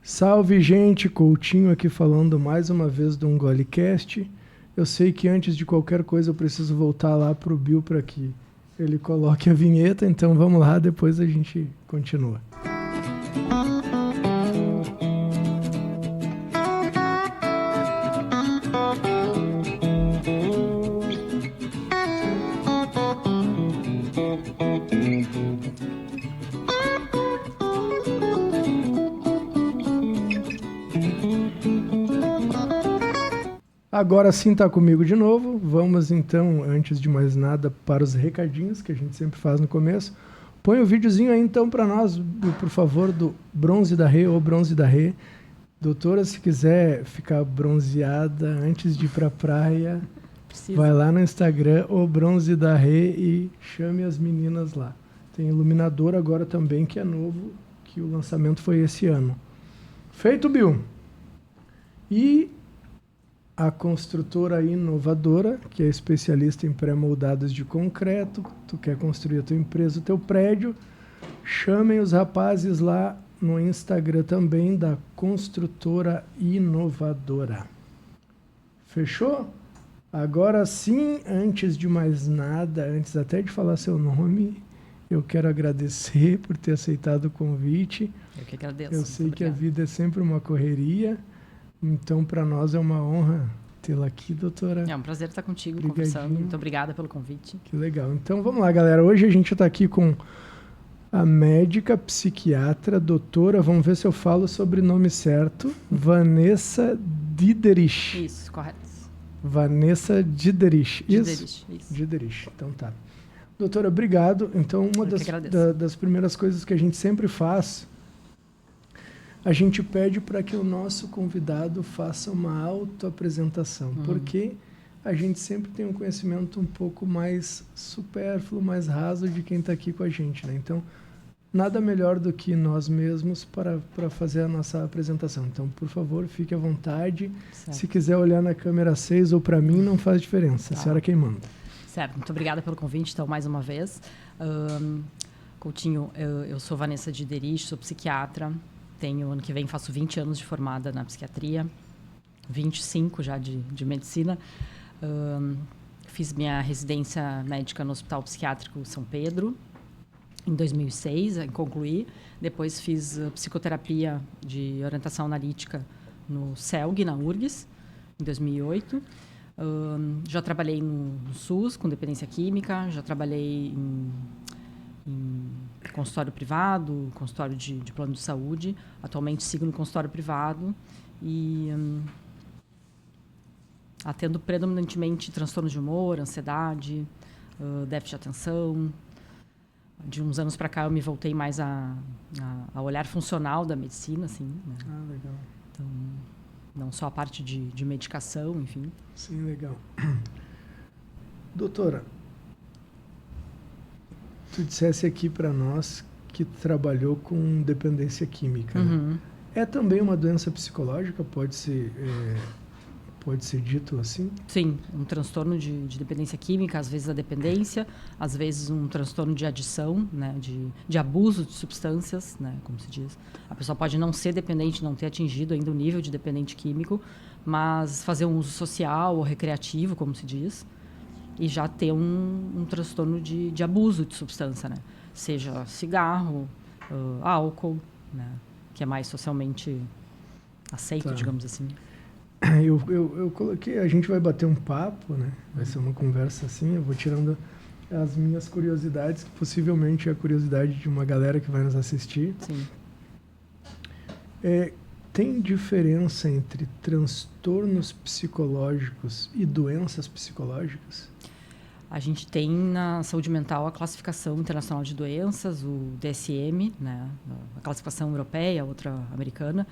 Salve, gente! Coutinho aqui falando mais uma vez do Ungolecast. Eu sei que antes de qualquer coisa eu preciso voltar lá pro Bill para que ele coloque a vinheta, então vamos lá, depois a gente continua. Agora sim está comigo de novo. Vamos então, antes de mais nada, para os recadinhos que a gente sempre faz no começo. Põe o videozinho aí então para nós, por favor, do Bronze da Rê ou Bronze da Rê. Doutora, se quiser ficar bronzeada antes de ir para a praia, vai lá no Instagram, o Bronze da Rê, e chame as meninas lá. Tem iluminador agora também, que é novo, que o lançamento foi esse ano. Feito, Bill. E a construtora inovadora, que é especialista em pré-moldados de concreto. Tu quer construir a tua empresa, o teu prédio, chamem os rapazes lá no Instagram também da construtora inovadora. Fechou? Agora sim, antes de mais nada, antes até de falar seu nome, eu quero agradecer por ter aceitado o convite. Eu que agradeço. Eu sei que a vida é sempre uma correria. Então, para nós é uma honra tê-la aqui, doutora. É um prazer estar contigo, conversando. Muito obrigada pelo convite. Que legal. Então, vamos lá, galera. Hoje a gente está aqui com a médica, psiquiatra, doutora, vamos ver se eu falo o sobrenome certo, Vanessa Diderich. Isso, correto. Vanessa Diderich. Isso? Diderich. Então, tá. Doutora, obrigado. Então, uma das primeiras coisas que a gente sempre faz, a gente pede para que o nosso convidado faça uma autoapresentação, porque a gente sempre tem um conhecimento um pouco mais supérfluo, mais raso de quem está aqui com a gente, né? Então, nada melhor do que nós mesmos para fazer a nossa apresentação. Então, por favor, fique à vontade. Certo. Se quiser olhar na câmera 6 ou para mim, não faz diferença. A senhora quem manda. Certo, muito obrigada pelo convite, então, mais uma vez. Coutinho, eu sou Vanessa Diderich, sou psiquiatra. Ano que vem faço 20 anos de formada na psiquiatria, 25 já de medicina. Fiz minha residência médica no Hospital Psiquiátrico São Pedro, em 2006, concluí. Depois fiz psicoterapia de orientação analítica no CELG, na URGS, em 2008. Já trabalhei no SUS, com dependência química, já trabalhei em consultório privado, consultório de plano de saúde. Atualmente sigo no consultório privado e atendo predominantemente transtornos de humor, ansiedade, déficit de atenção. De uns anos para cá eu me voltei mais a olhar funcional da medicina, assim, né? Ah, legal. Então, não só a parte de medicação, enfim. Sim, legal. Doutora, tu dissesse aqui para nós que trabalhou com dependência química. Né? É também uma doença psicológica? Pode ser dito assim? Sim, um transtorno de dependência química, às vezes a dependência, às vezes um transtorno de adição, né, de abuso de substâncias, né, como se diz. A pessoa pode não ser dependente, não ter atingido ainda o nível de dependente químico, mas fazer um uso social ou recreativo, como se diz, e já ter um transtorno de abuso de substância, né? Seja cigarro, álcool, né? Que é mais socialmente aceito, digamos assim. Eu coloquei, a gente vai bater um papo, né? Vai ser uma conversa assim, eu vou tirando as minhas curiosidades, que possivelmente é a curiosidade de uma galera que vai nos assistir. Sim. Tem diferença entre transtornos psicológicos e doenças psicológicas? A gente tem na saúde mental a classificação internacional de doenças, o DSM, né, a classificação europeia, outra americana,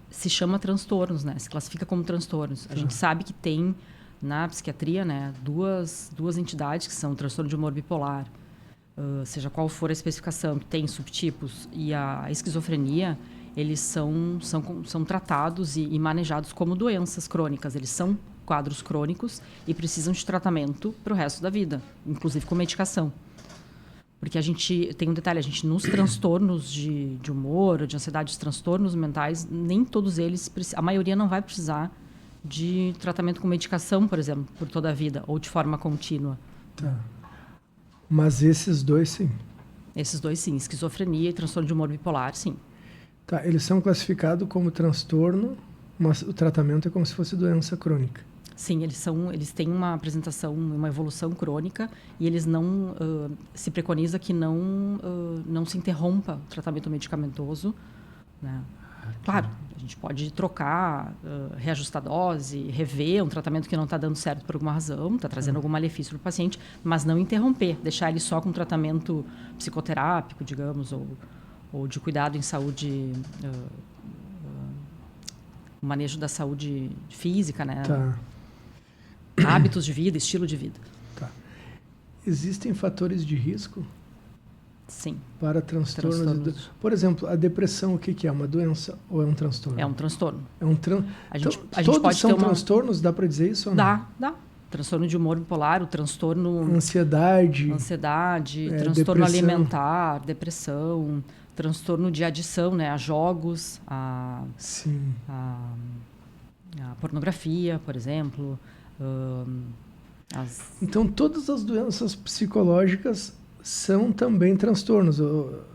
se chama transtornos, né, se classifica como transtornos. A gente sabe que tem na psiquiatria, né, duas entidades que são o transtorno de humor bipolar, seja qual for a especificação, que tem subtipos, e a esquizofrenia, eles são tratados e manejados como doenças crônicas. Eles são quadros crônicos e precisam de tratamento para o resto da vida, inclusive com medicação. Porque a gente tem um detalhe, a gente nos transtornos de humor, de ansiedade, os transtornos mentais, nem todos eles, a maioria não vai precisar de tratamento com medicação, por exemplo, por toda a vida, ou de forma contínua. Tá. Mas esses dois, sim. Esses dois, sim. Esquizofrenia e transtorno de humor bipolar, sim. Tá, eles são classificados como transtorno, mas o tratamento é como se fosse doença crônica. Sim, eles têm uma apresentação, uma evolução crônica e eles não se preconiza que não se interrompa o tratamento medicamentoso, né? Claro, a gente pode trocar, reajustar a dose, rever um tratamento que não está dando certo por alguma razão, está trazendo algum malefício para o paciente, mas não interromper, deixar ele só com tratamento psicoterápico, digamos, ou de cuidado em saúde, manejo da saúde física, né? Tá. Hábitos de vida, estilo de vida. Tá. Existem fatores de risco? Sim. Para transtornos. Por exemplo, a depressão, o que é? Uma doença ou é um transtorno? É um transtorno. É um todos pode são ter transtornos? Dá para dizer isso ou não? Dá. Transtorno de humor bipolar, o transtorno... Ansiedade, transtorno depressão. alimentar, depressão, transtorno de adição, né, a jogos, Sim. a pornografia, por exemplo. Então, todas as doenças psicológicas são também transtornos?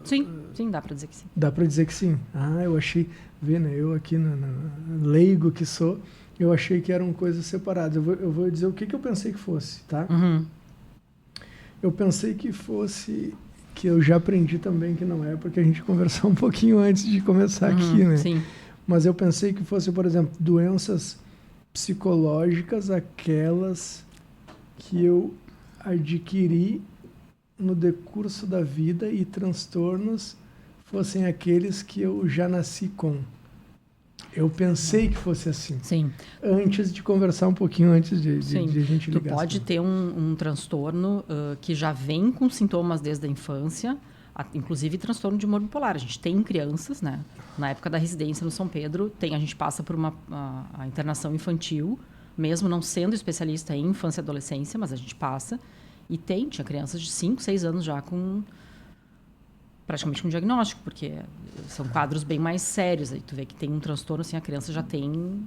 Sim, dá para dizer que sim. Dá para dizer que sim. Eu achei... Vê, né? Eu aqui, leigo que sou, eu achei que eram coisas separadas. Eu vou dizer o que eu pensei que fosse, tá? Uhum. Eu pensei que fosse... Que eu já aprendi também que não é, porque a gente conversou um pouquinho antes de começar aqui, né? Sim. Mas eu pensei que fosse, por exemplo, doenças psicológicas, aquelas que eu adquiri no decurso da vida, e transtornos fossem aqueles que eu já nasci com. Eu pensei que fosse assim. Sim. Antes de conversar um pouquinho, antes de a gente ligar. Tu pode ter um transtorno que já vem com sintomas desde a infância, inclusive transtorno de humor bipolar. A gente tem crianças, né? Na época da residência no São Pedro, a gente passa por a internação infantil, mesmo não sendo especialista em infância e adolescência, mas a gente passa. E tinha crianças de 5, 6 anos já praticamente com diagnóstico, porque são quadros bem mais sérios. Aí tu vê que tem um transtorno, assim, a criança já tem...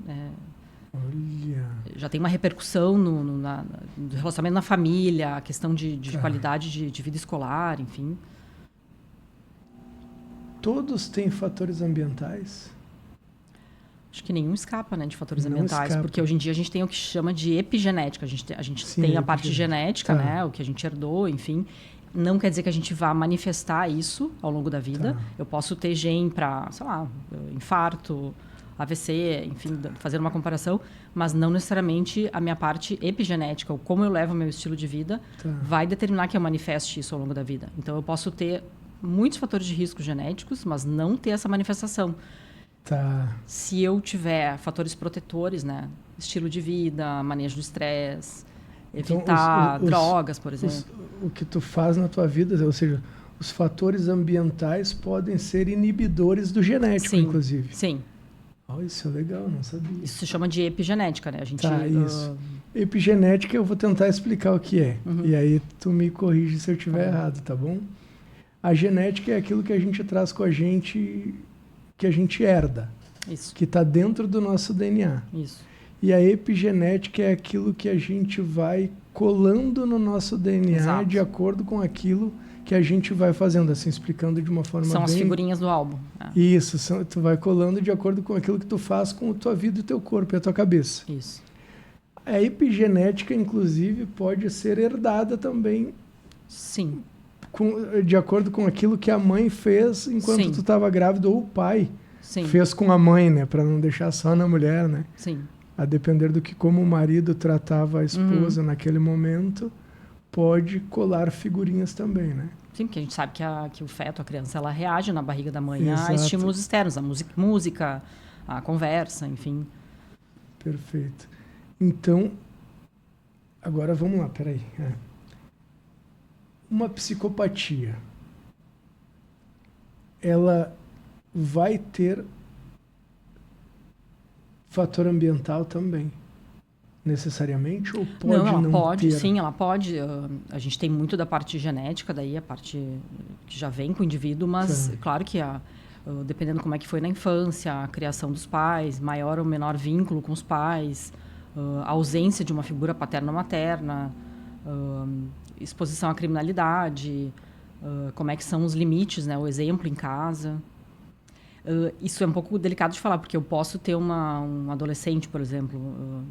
já tem uma repercussão no relacionamento na família, a questão de qualidade de vida escolar, enfim. Todos têm fatores ambientais? Acho que nenhum escapa, né, de fatores Não ambientais, escapa. porque hoje em dia a gente tem o que chama de epigenética. A gente Sim, tem a parte genética, tá. né, o que a gente herdou, enfim. Não quer dizer que a gente vá manifestar isso ao longo da vida. Tá. Eu posso ter gene para, sei lá, infarto, AVC, enfim, fazer uma comparação, mas não necessariamente a minha parte epigenética, ou como eu levo o meu estilo de vida, vai determinar que eu manifeste isso ao longo da vida. Então, eu posso ter muitos fatores de risco genéticos, mas não ter essa manifestação. Tá. Se eu tiver fatores protetores, né? Estilo de vida, manejo do estresse, evitar drogas, por exemplo. O que tu faz na tua vida, ou seja, os fatores ambientais podem ser inibidores do genético, sim, inclusive. Sim. Isso é legal, não sabia. Isso se chama de epigenética, né? A gente, isso. Epigenética eu vou tentar explicar o que é. Uhum. E aí tu me corrige se eu estiver errado, tá bom? A genética é aquilo que a gente traz com a gente, que a gente herda. Isso. Que está dentro do nosso DNA. Isso. E a epigenética é aquilo que a gente vai colando no nosso DNA. Exato. De acordo com aquilo que a gente vai fazendo, assim, explicando de uma forma São as figurinhas do álbum. Isso, tu vai colando de acordo com aquilo que tu faz com a tua vida, o teu corpo e a tua cabeça. Isso. A epigenética, inclusive, pode ser herdada também. Sim. De acordo com aquilo que a mãe fez enquanto Sim. tu estava grávida, ou o pai Sim. fez com a mãe, né? Para não deixar só na mulher, né? Sim. A depender do que como o marido tratava a esposa naquele momento, pode colar figurinhas também, né? Sim, porque a gente sabe que o feto, a criança, ela reage na barriga da mãe Exato. a estímulos externos, a música, a conversa, enfim. Perfeito. Então, agora vamos lá, peraí. Uma psicopatia, ela vai ter fator ambiental também. necessariamente, ou pode ela não pode, ter? sim, ela pode. A gente tem muito da parte genética, daí a parte que já vem com o indivíduo, mas claro que dependendo como é que foi na infância, a criação dos pais, maior ou menor vínculo com os pais, a ausência de uma figura paterna ou materna, exposição à criminalidade, como é que são os limites, né, o exemplo em casa. Isso é um pouco delicado de falar, porque eu posso ter um adolescente, por exemplo,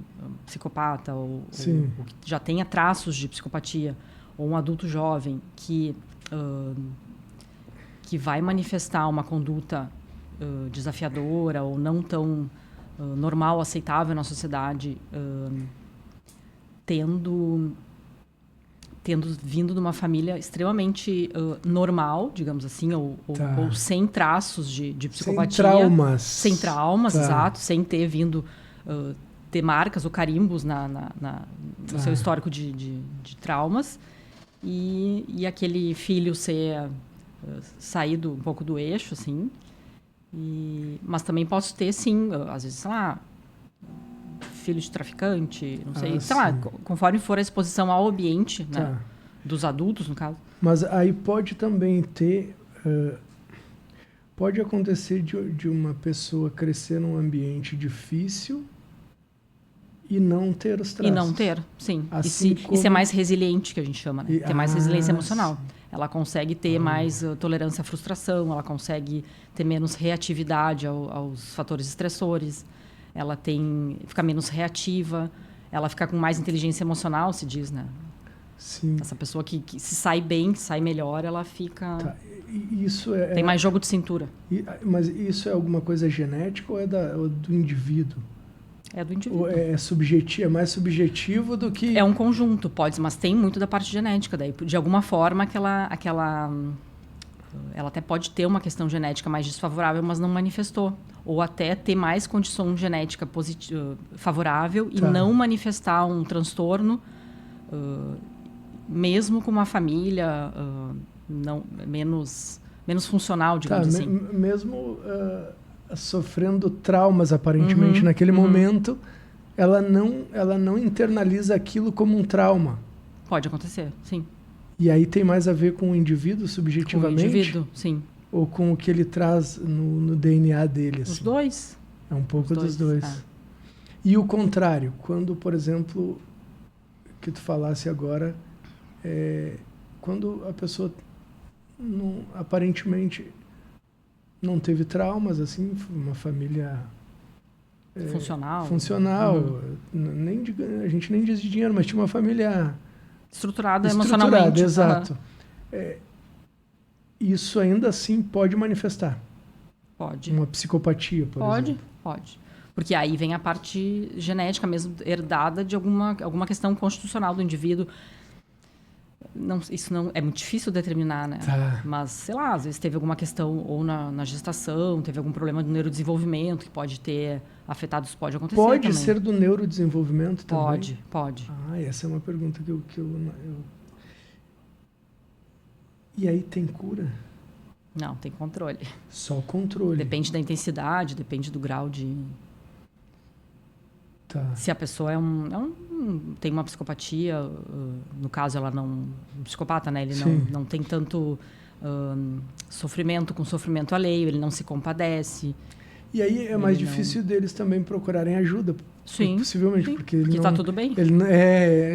psicopata, ou que já tenha traços de psicopatia, ou um adulto jovem que vai manifestar uma conduta desafiadora ou não tão normal, aceitável na sociedade, tendo vindo de uma família extremamente normal, digamos assim, ou sem traços de psicopatia. Sem traumas, exato. Sem ter vindo ter marcas ou carimbos no seu histórico de traumas. E aquele filho ser saído um pouco do eixo, assim. Mas também posso ter, sim, às vezes, sei lá, filho de traficante, não sei, sei lá, conforme for a exposição ao ambiente, né, dos adultos, no caso. Mas aí pode também ter... pode acontecer de uma pessoa crescer num ambiente difícil e não ter os traços. E não ter, sim. Assim e ser mais resiliente, que a gente chama, né? Ter mais resiliência emocional. Sim. Ela consegue ter mais tolerância à frustração, ela consegue ter menos reatividade aos fatores estressores, ela fica menos reativa, ela fica com mais inteligência emocional, se diz, né? Sim. Essa pessoa que se sai bem, que sai melhor, ela fica... Isso tem mais jogo de cintura. Mas isso é alguma coisa genética ou é do indivíduo? É do indivíduo. Ou é subjetivo, é mais subjetivo do que... É um conjunto, mas tem muito da parte genética. Daí, de alguma forma, ela até pode ter uma questão genética mais desfavorável, mas não manifestou. Ou até ter mais condição genética favorável e não manifestar um transtorno, mesmo com uma família menos funcional, digamos assim. Mesmo sofrendo traumas, aparentemente, naquele momento, ela não internaliza aquilo como um trauma. Pode acontecer, sim. E aí tem mais a ver com o indivíduo, subjetivamente? Com o indivíduo, sim. Ou com o que ele traz no DNA dele? Assim? Os dois. É um pouco dos dois. E o contrário, quando, por exemplo, que tu falasse agora, quando a pessoa aparentemente não teve traumas, assim, uma família funcional, a gente nem diz de dinheiro, mas tinha uma família estruturada emocionalmente. Exato. Isso ainda assim pode manifestar. Pode. Uma psicopatia, por exemplo. Pode. Porque aí vem a parte genética mesmo, herdada de alguma questão constitucional do indivíduo. Isso não é muito difícil determinar, né? Mas, sei lá, às vezes teve alguma questão ou na gestação, teve algum problema do neurodesenvolvimento que pode ter afetado, isso pode acontecer Pode também. ser do neurodesenvolvimento também? Pode. Essa é uma pergunta que eu... E aí tem cura? Não, tem controle. Só controle. Depende da intensidade, depende do grau de... Se a pessoa tem uma psicopatia, no caso ela não... Um psicopata, né? Ele não tem tanto sofrimento com sofrimento alheio, ele não se compadece. E aí é mais difícil deles também procurarem ajuda. Sim. Possivelmente, porque ele está tudo bem. Ele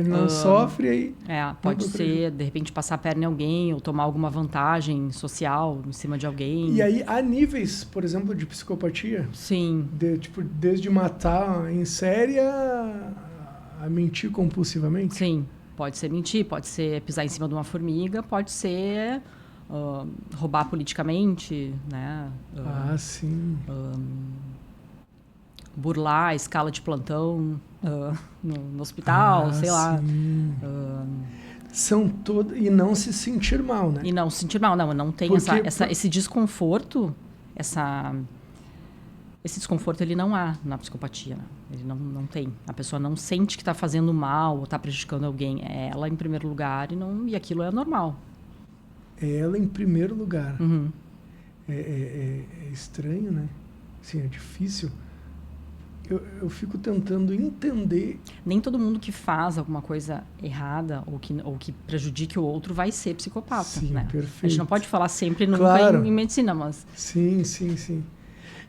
não sofre aí. Pode ser, de repente, passar a perna em alguém ou tomar alguma vantagem social em cima de alguém. E aí há níveis, por exemplo, de psicopatia? Sim. Desde matar em série a mentir compulsivamente? Sim. Pode ser mentir, pode ser pisar em cima de uma formiga, pode ser roubar politicamente, né? Burlar a escala de plantão no hospital, sei lá. São todos... E não se sentir mal, né? E não se sentir mal, não tem esse desconforto, esse desconforto ele não há na psicopatia, né? Ele não tem. A pessoa não sente que está fazendo mal ou está prejudicando alguém. É ela em primeiro lugar e aquilo é normal. É ela em primeiro lugar. É estranho, né? Assim, é difícil. eu fico tentando entender. Nem todo mundo que faz alguma coisa errada ou que prejudique o outro vai ser psicopata. Sim, né? perfeito. A gente não pode falar sempre nunca Claro. em medicina, mas... Sim, sim, sim.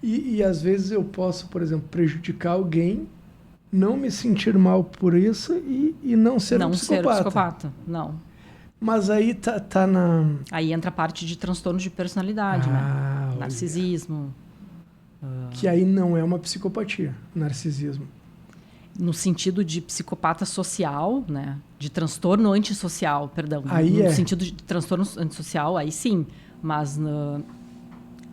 E às vezes eu posso, por exemplo, prejudicar alguém, não me sentir mal por isso e não ser um psicopata. Não ser psicopata, não. Mas aí tá na... Aí entra a parte de transtorno de personalidade, né? olha. Narcisismo. Que aí não é uma psicopatia, narcisismo. No sentido de psicopata social, né? De transtorno antissocial, perdão. Aí no é. sentido de transtorno antissocial, aí sim. Mas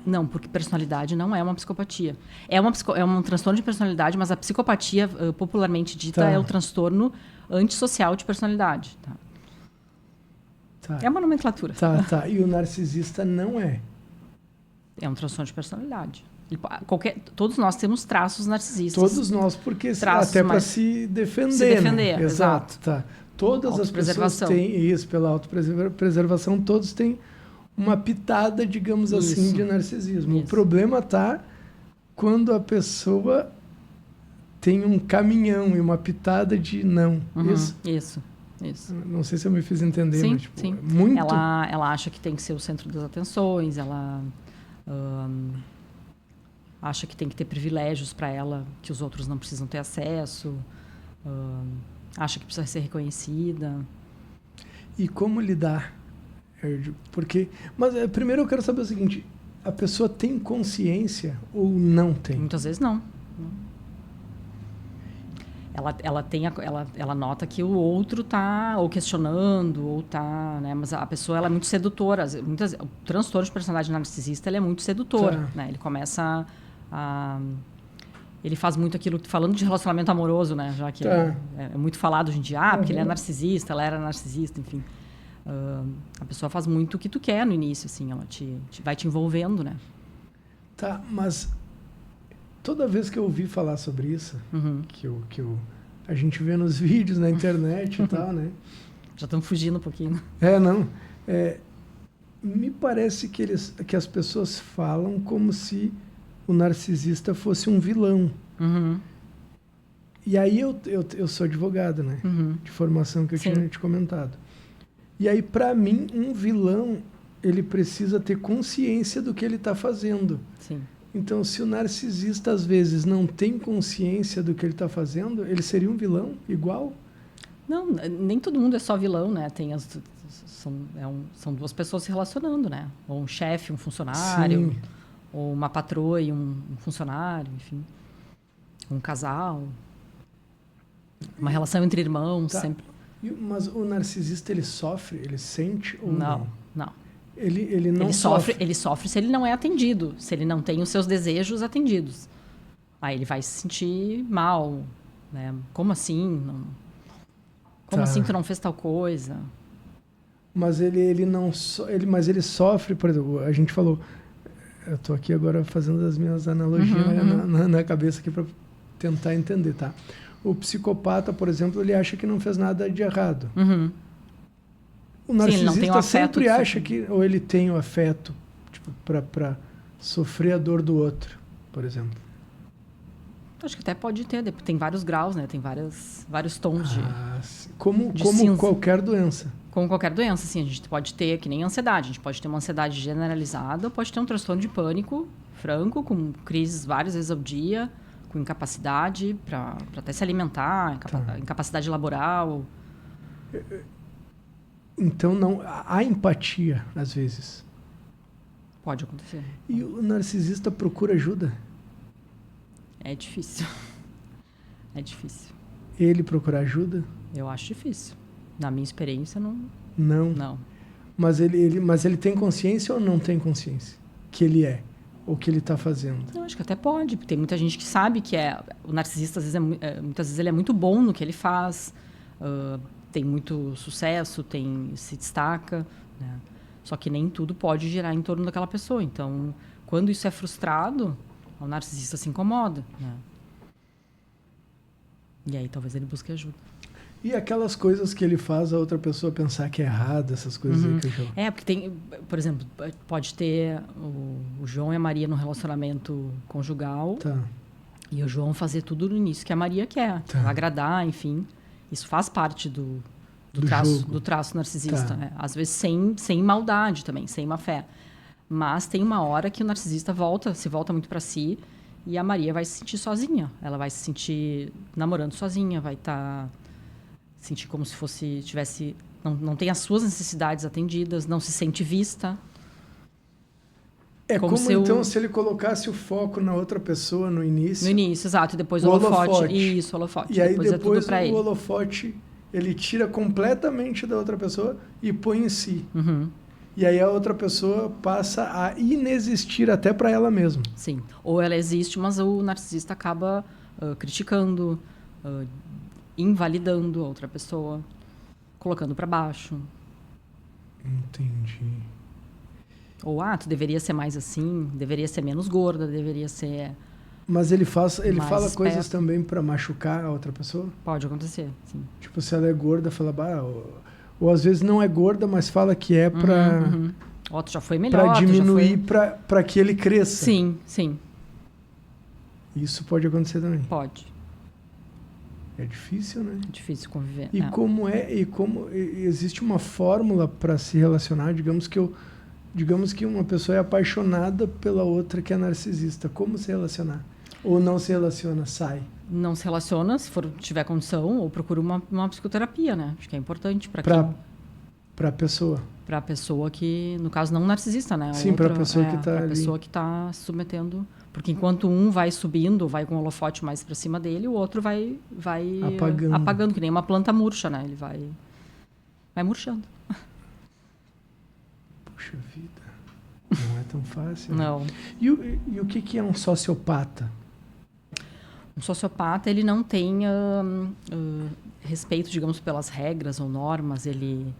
não, porque personalidade não é uma psicopatia. É um transtorno de personalidade, mas a psicopatia, popularmente dita, Tá. é o transtorno antissocial de personalidade. Tá? Tá. É uma nomenclatura. Tá. E o narcisista não é. É um transtorno de personalidade. Todos nós temos traços narcisistas. Todos nós, porque Traços até para mais- se defender. se defender, né? Exato. Tá. Todas as pessoas Autopreservação. têm isso, pela autopreservação, todos têm uma pitada, digamos assim, Isso. de narcisismo. O Isso. problema está quando a pessoa tem um caminhão e uma pitada de não. Uhum, Isso. isso. Não sei se eu me fiz entender, Sim, mas tipo, sim. é muito... Ela acha que tem que ser o centro das atenções, ela acha que tem que ter privilégios para ela que os outros não precisam ter acesso, acha que precisa ser reconhecida. E como lidar? Porque... Mas primeiro eu quero saber o seguinte, a pessoa tem consciência ou não tem? Muitas vezes não. Ela nota que o outro está ou questionando ou está, né? Mas a pessoa ela é muito sedutora. O transtorno de personalidade narcisista ele é muito sedutor, Tá. né? Ele começa ele faz muito aquilo, falando de relacionamento amoroso, né? Já que Tá. é muito falado hoje em dia, porque ele é narcisista, ela era narcisista, enfim. A pessoa faz muito o que tu quer no início, assim, ela vai te envolvendo, né? Tá, mas toda vez que eu ouvi falar sobre isso, Uhum. a gente vê nos vídeos na internet e tal, né? Já estamos fugindo um pouquinho. Me parece que as pessoas falam como se o narcisista fosse um vilão. Uhum. E aí eu sou advogado, né? Uhum. De formação que eu Sim. tinha te comentado. E aí, para mim, um vilão, ele precisa ter consciência do que ele está fazendo. Sim. Então, se o narcisista, às vezes, não tem consciência do que ele está fazendo, ele seria um vilão igual? Não, nem todo mundo é só vilão, né? São duas pessoas se relacionando, né? Ou um chefe, um funcionário, Sim. ou uma patroa e um funcionário, enfim. Um casal. Uma relação entre irmãos, Tá. sempre. Mas o narcisista, ele sofre? Ele sente ou não? Não. Ele não Ele sofre se ele não é atendido, se ele não tem os seus desejos atendidos. Aí ele vai se sentir mal, né? Como assim? Como Tá. assim tu não fez tal coisa? Mas ele não mas ele sofre, por exemplo, a gente falou, eu estou aqui agora fazendo as minhas analogias na cabeça aqui para tentar entender, tá? O psicopata, por exemplo, ele acha que não fez nada de errado. Uhum. O narcisista ele não tem o afeto sempre que acha que, ou ele tem o afeto, tipo, para sofrer a dor do outro, por exemplo. Acho que até pode ter, tem vários graus, né? Tem vários tons Sim. Como cinza. qualquer doença. Como qualquer doença, assim, a gente pode ter, que nem ansiedade, a gente pode ter uma ansiedade generalizada, ou pode ter um transtorno de pânico franco, com crises várias vezes ao dia, com incapacidade para até se alimentar, incapacidade laboral. Então, não há empatia, às vezes. Pode acontecer. E o narcisista procura ajuda? É difícil. É difícil. Ele procura ajuda? Eu acho difícil. Na minha experiência, não. Não. Mas ele tem consciência ou não tem consciência? Que ele é? Ou que ele está fazendo? Eu acho que até pode. Tem muita gente que sabe que o narcisista, às vezes, muitas vezes, ele é muito bom no que ele faz. Tem muito sucesso, se destaca. Né? Só que nem tudo pode girar em torno daquela pessoa. Então, quando isso é frustrado, o narcisista se incomoda. Né? E aí talvez ele busque ajuda. E aquelas coisas que ele faz a outra pessoa pensar que é errado, essas coisas aí que eu já... Porque tem, por exemplo, pode ter o João e a Maria num relacionamento conjugal. Tá. E o João fazer tudo no início que a Maria quer. Tá. Agradar, enfim. Isso faz parte do traço narcisista. Tá. Né? Às vezes sem maldade também, sem má fé. Mas tem uma hora que o narcisista se volta muito para si, e a Maria vai se sentir sozinha. Ela vai se sentir namorando sozinha, vai sentir como se tivesse... Não tem as suas necessidades atendidas, não se sente vista. É como então se ele colocasse o foco na outra pessoa no início. No início, exato. E depois o holofote. Isso, o holofote. E aí depois é tudo pra ele. O holofote ele tira completamente da outra pessoa e põe em si. Uhum. E aí a outra pessoa passa a inexistir até para ela mesma. Sim. Ou ela existe, mas o narcisista acaba criticando, invalidando a outra pessoa, colocando para baixo. Entendi. Ou, tu deveria ser mais assim, deveria ser menos gorda, deveria ser... Mas ele fala esperto. coisas também para machucar a outra pessoa? Pode acontecer, sim. Tipo, se ela é gorda, fala... Ou às vezes não é gorda, mas fala que é para... Uhum. Tu já foi melhor. Para diminuir, para que ele cresça. Sim, sim. Isso pode acontecer também. Pode. É difícil, né? É difícil conviver. E como existe uma fórmula para se relacionar, digamos que uma pessoa é apaixonada pela outra que é narcisista. Como se relacionar? Ou não se relaciona, sai? Não se relaciona, se tiver condição, ou procura uma psicoterapia, né? Acho que é importante para a pessoa. Para a pessoa que, no caso, não narcisista, né? Sim, para a pessoa que está ali. Para a pessoa que está se submetendo. Porque enquanto um vai subindo, vai com o holofote mais para cima dele, o outro vai apagando, que nem uma planta murcha, né? Ele vai murchando. Puxa vida, não é tão fácil. Não. Né? E o que é um sociopata? Um sociopata, ele não tem respeito, digamos, pelas regras ou normas, ele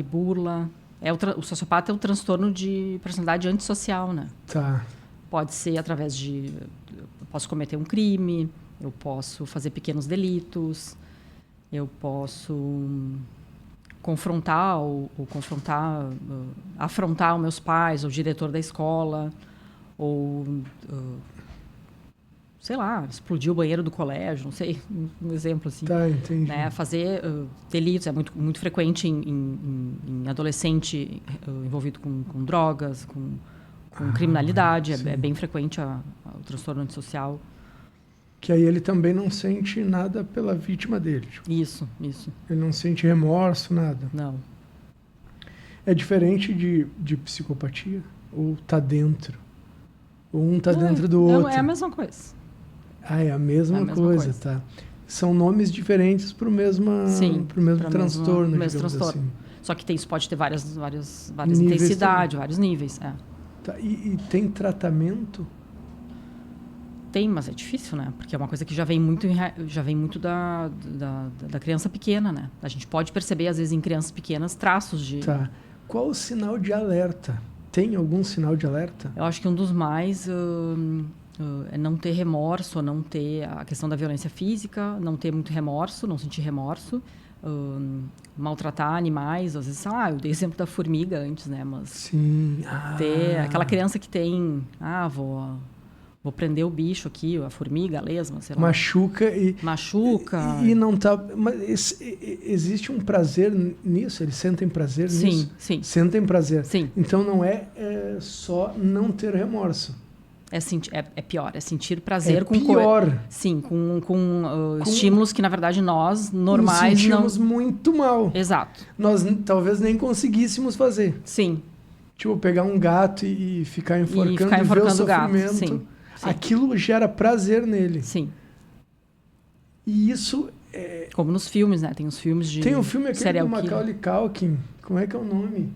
burla. O sociopata é um transtorno de personalidade antissocial, né? Tá. Pode ser através de... Eu posso cometer um crime, eu posso fazer pequenos delitos, eu posso afrontar os meus pais, o diretor da escola, ou, sei lá, explodir o banheiro do colégio, não sei, um exemplo assim. Tá, entendi. Né? Fazer delitos, é muito frequente em adolescente envolvido com drogas, com criminalidade, é bem frequente o transtorno antissocial. Que aí ele também não sente nada pela vítima dele. Tipo, isso. Ele não sente remorso, nada. Não. É diferente de psicopatia? Ou tá dentro? Ou um tá dentro do outro? Não, é a mesma coisa. É a mesma coisa, tá. São nomes diferentes para o mesmo transtorno, mesmo transtorno. Assim. Só que isso pode ter várias intensidades, vários níveis. Tá, e tem tratamento? Tem, mas é difícil, né? Porque é uma coisa que já vem muito da criança pequena, né? A gente pode perceber, às vezes, em crianças pequenas, traços de... Tá. Qual o sinal de alerta? Tem algum sinal de alerta? Eu acho que um dos mais é não ter remorso, não ter a questão da violência física, não ter muito remorso, não sentir remorso, maltratar animais. Às vezes, eu dei exemplo da formiga antes, né? Mas sim. Ter aquela criança que tem... Vou prender o bicho aqui, a formiga, a lesma, sei lá. Machuca. E não tá... Mas existe um prazer nisso? Eles sentem prazer nisso? Sim. Sentem prazer. Sim. Então não é só não ter remorso. É pior, é sentir prazer com... pior. Sim, com estímulos que, na verdade, nós, normais, nos sentimos muito mal. Exato. Nós talvez nem conseguíssemos fazer. Sim. Tipo, pegar um gato e ficar enforcando e ver o sofrimento. Sim. Aquilo gera prazer nele. Sim. E isso como nos filmes, né? Tem os filmes de Tem um filme aquele do killer. Macaulay Culkin. Como é que é o nome?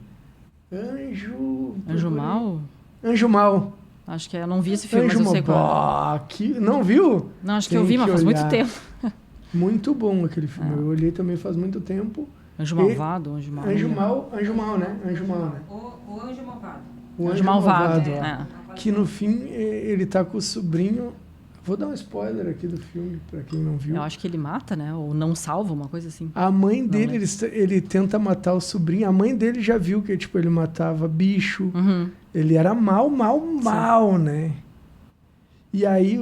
Anjo Mal? Anjo Mal. Acho que eu não vi esse filme, Anjo mas eu sei qual. Não viu? Não, acho que eu vi, mas faz muito tempo. Muito bom aquele filme. Eu olhei também faz muito tempo. Anjo Malvado, Anjo Mal. Anjo Mal, né? Anjo Mal, né? O Anjo Malvado. O Anjo Malvado. Que no fim ele tá com o sobrinho. Vou dar um spoiler aqui do filme, pra quem não viu. Eu acho que ele mata, né? Ou não salva, uma coisa assim. A mãe dele, ele tenta matar o sobrinho. A mãe dele já viu que ele matava bicho. Uhum. Ele era mal, né? E aí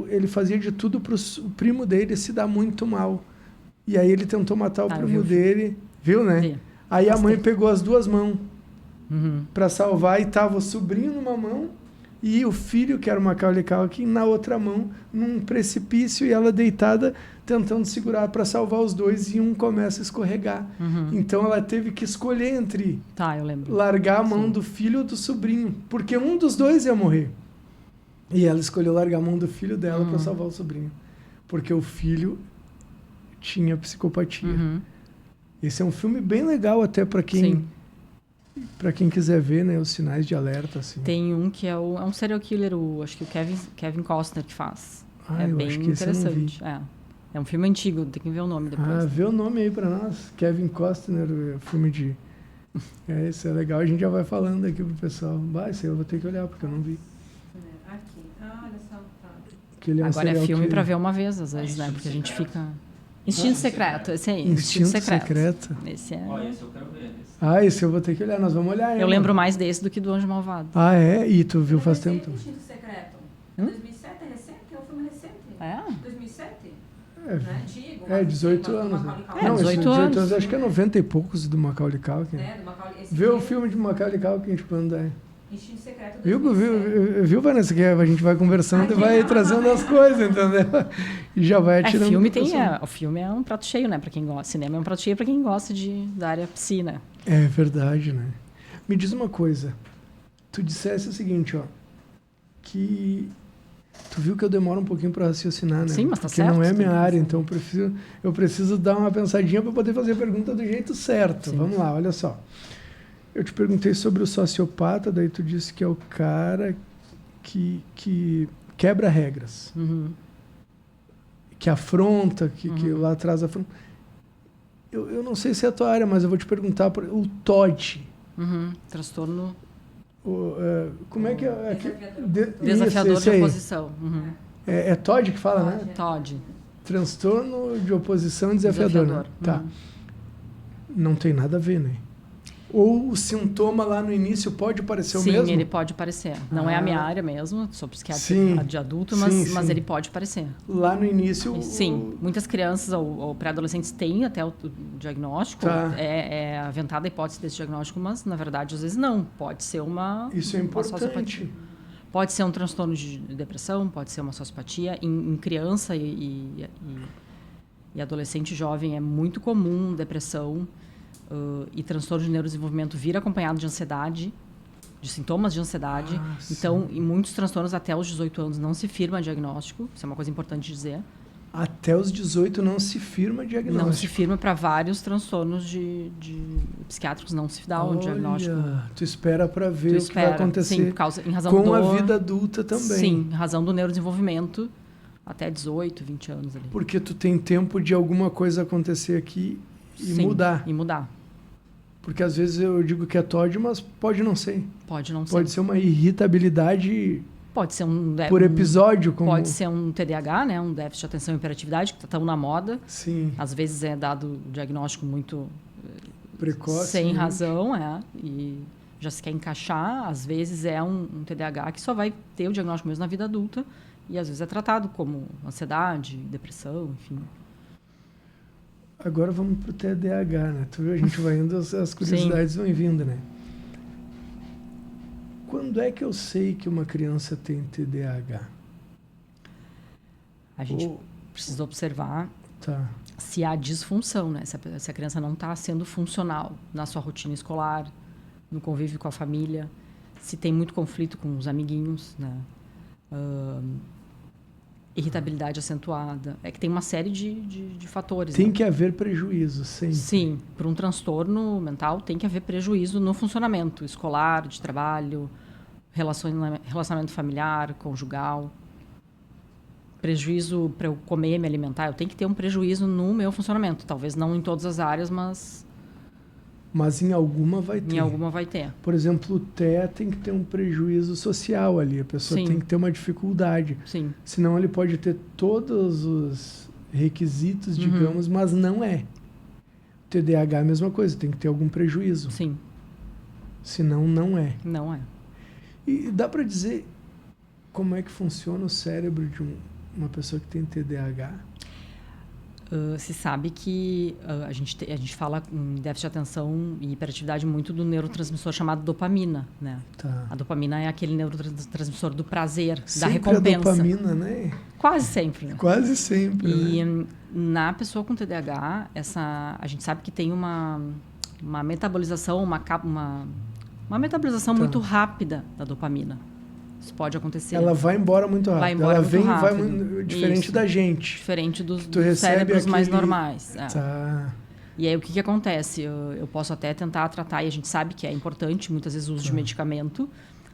ele fazia de tudo para o primo dele se dar muito mal. E aí ele tentou matar o primo dele. Viu, né? Vi. Aí a mãe pegou as duas mãos Uhum. para salvar e tava o sobrinho numa mão e o filho, que era o Macaulay Culkin, na outra mão, num precipício, e ela deitada tentando segurar para salvar os dois, e um começa a escorregar. Uhum. Então ela teve que escolher entre Eu lembro. largar a mão do filho ou do sobrinho, porque um dos dois ia morrer. E ela escolheu largar a mão do filho dela para salvar o sobrinho, porque o filho tinha psicopatia. Uhum. Esse é um filme bem legal até para quem quiser ver, né, os sinais de alerta assim. Tem um que é um serial killer, acho que o Kevin Costner que faz. É eu bem acho que esse eu não vi. interessante. É um filme antigo, tem que ver o nome depois. Vê o nome aí pra nós. Kevin Costner, filme de... esse é legal, a gente já vai falando aqui pro pessoal. Esse aí eu vou ter que olhar, porque eu não vi. Aqui. Olha só. Que ele é um Agora é filme killer. pra ver uma vez, às vezes, né? Porque a gente fica... Instinto Secreto, esse aí. Instinto Secreto. Esse é... Esse eu quero ver. Esse eu vou ter que olhar, nós vamos olhar aí. Eu lembro mais desse do que do Anjo Malvado. E tu viu faz tempo? Instinto Secreto. 2007 é recente? É um filme recente. 2007? Não é antigo. 18 anos. Né? Não, 18 anos. Acho que é 90 e poucos do Macaulay Culkin. Do Macaulay. Vê o filme de Macaulay Culkin, quando é. Instinto Secreto. Viu, Vanessa, que a gente vai conversando e vai trazendo as coisas, entendeu? E já vai atirando. O filme é um prato cheio, né? Pra quem gosta. Cinema é um prato cheio pra quem gosta da área piscina. É verdade, né? Me diz uma coisa. Tu dissesse o seguinte, que tu viu que eu demoro um pouquinho para raciocinar, né? Sim, mas tá Porque certo. não é minha área, então eu preciso dar uma pensadinha para poder fazer a pergunta do jeito certo. Sim. Vamos lá, olha só. Eu te perguntei sobre o sociopata, daí tu disse que é o cara que quebra regras. Uhum. Que afronta, que lá atrás afronta. Eu não sei se é a tua área, mas eu vou te perguntar o TOD. Transtorno... como é que é? Desafiador de oposição. Uhum. É TOD que fala, né? TOD. Transtorno de oposição desafiador. Né? Tá. Não tem nada a ver, né? Ou o sintoma lá no início pode parecer o mesmo? Sim, ele pode parecer. Não é a minha área mesmo, sou psiquiatra de adulto, mas ele pode parecer. Lá no início... Sim, muitas crianças ou pré-adolescentes têm até o diagnóstico, é aventada a hipótese desse diagnóstico, mas na verdade às vezes não. Pode ser Isso é importante. Pode ser um transtorno de depressão, pode ser uma sociopatia. Em criança e adolescente jovem é muito comum depressão, e transtorno de neurodesenvolvimento vir acompanhado de ansiedade, de sintomas de ansiedade. Então, em muitos transtornos, até os 18 anos, não se firma diagnóstico. Isso é uma coisa importante dizer. Até os 18 não se firma diagnóstico? Não se firma para vários transtornos de psiquiátricos, não se dá um diagnóstico. Tu espera para ver o que vai acontecer em razão com a vida adulta também. Sim, em razão do neurodesenvolvimento, até 18, 20 anos ali. Porque tu tem tempo de alguma coisa acontecer aqui e mudar. E mudar. Porque às vezes eu digo que é TOD, mas pode não ser. Pode não ser. Pode ser uma irritabilidade pode ser por episódio. Pode ser um TDAH, né? Um déficit de atenção e hiperatividade, que está tão na moda. Sim. Às vezes é dado diagnóstico muito precoce. Sem razão, e já se quer encaixar. Às vezes é um TDAH que só vai ter o diagnóstico mesmo na vida adulta. E às vezes é tratado como ansiedade, depressão, enfim. Agora vamos para o TDAH, né? Tu viu? A gente vai indo, as curiosidades vão vindo, né? Quando é que eu sei que uma criança tem TDAH? A gente precisa observar se há disfunção, né? Se a criança não está sendo funcional na sua rotina escolar, no convívio com a família, se tem muito conflito com os amiguinhos, né? Irritabilidade acentuada. É que tem uma série de fatores. Tem que haver prejuízo, sempre. Sim, por um transtorno mental tem que haver prejuízo no funcionamento escolar, de trabalho, relacionamento familiar, conjugal. Prejuízo para eu comer, me alimentar. Eu tenho que ter um prejuízo no meu funcionamento. Talvez não em todas as áreas, mas... Mas em alguma vai ter. Em alguma vai ter. Por exemplo, o TEA tem que ter um prejuízo social ali. A pessoa tem que ter uma dificuldade. Sim. Senão ele pode ter todos os requisitos, digamos, mas não é. O TDAH é a mesma coisa, tem que ter algum prejuízo. Sim. Senão não é. Não é. E dá para dizer como é que funciona o cérebro de uma pessoa que tem TDAH? Se sabe que a gente fala em déficit de atenção e hiperatividade muito do neurotransmissor chamado dopamina, né? Tá. A dopamina é aquele neurotransmissor do prazer, Sempre da recompensa. A dopamina, né? Quase sempre. Né? Quase sempre. E né? Na pessoa com TDAH, a gente sabe que tem uma metabolização, uma metabolização muito rápida da dopamina. Isso pode acontecer. Ela vai embora muito rápido. Vai embora muito rápido. Vai muito diferente da gente. Diferente dos cérebros mais normais. Tá. E aí, o que acontece? Eu posso até tentar tratar, e a gente sabe que é importante, muitas vezes, o uso de medicamento,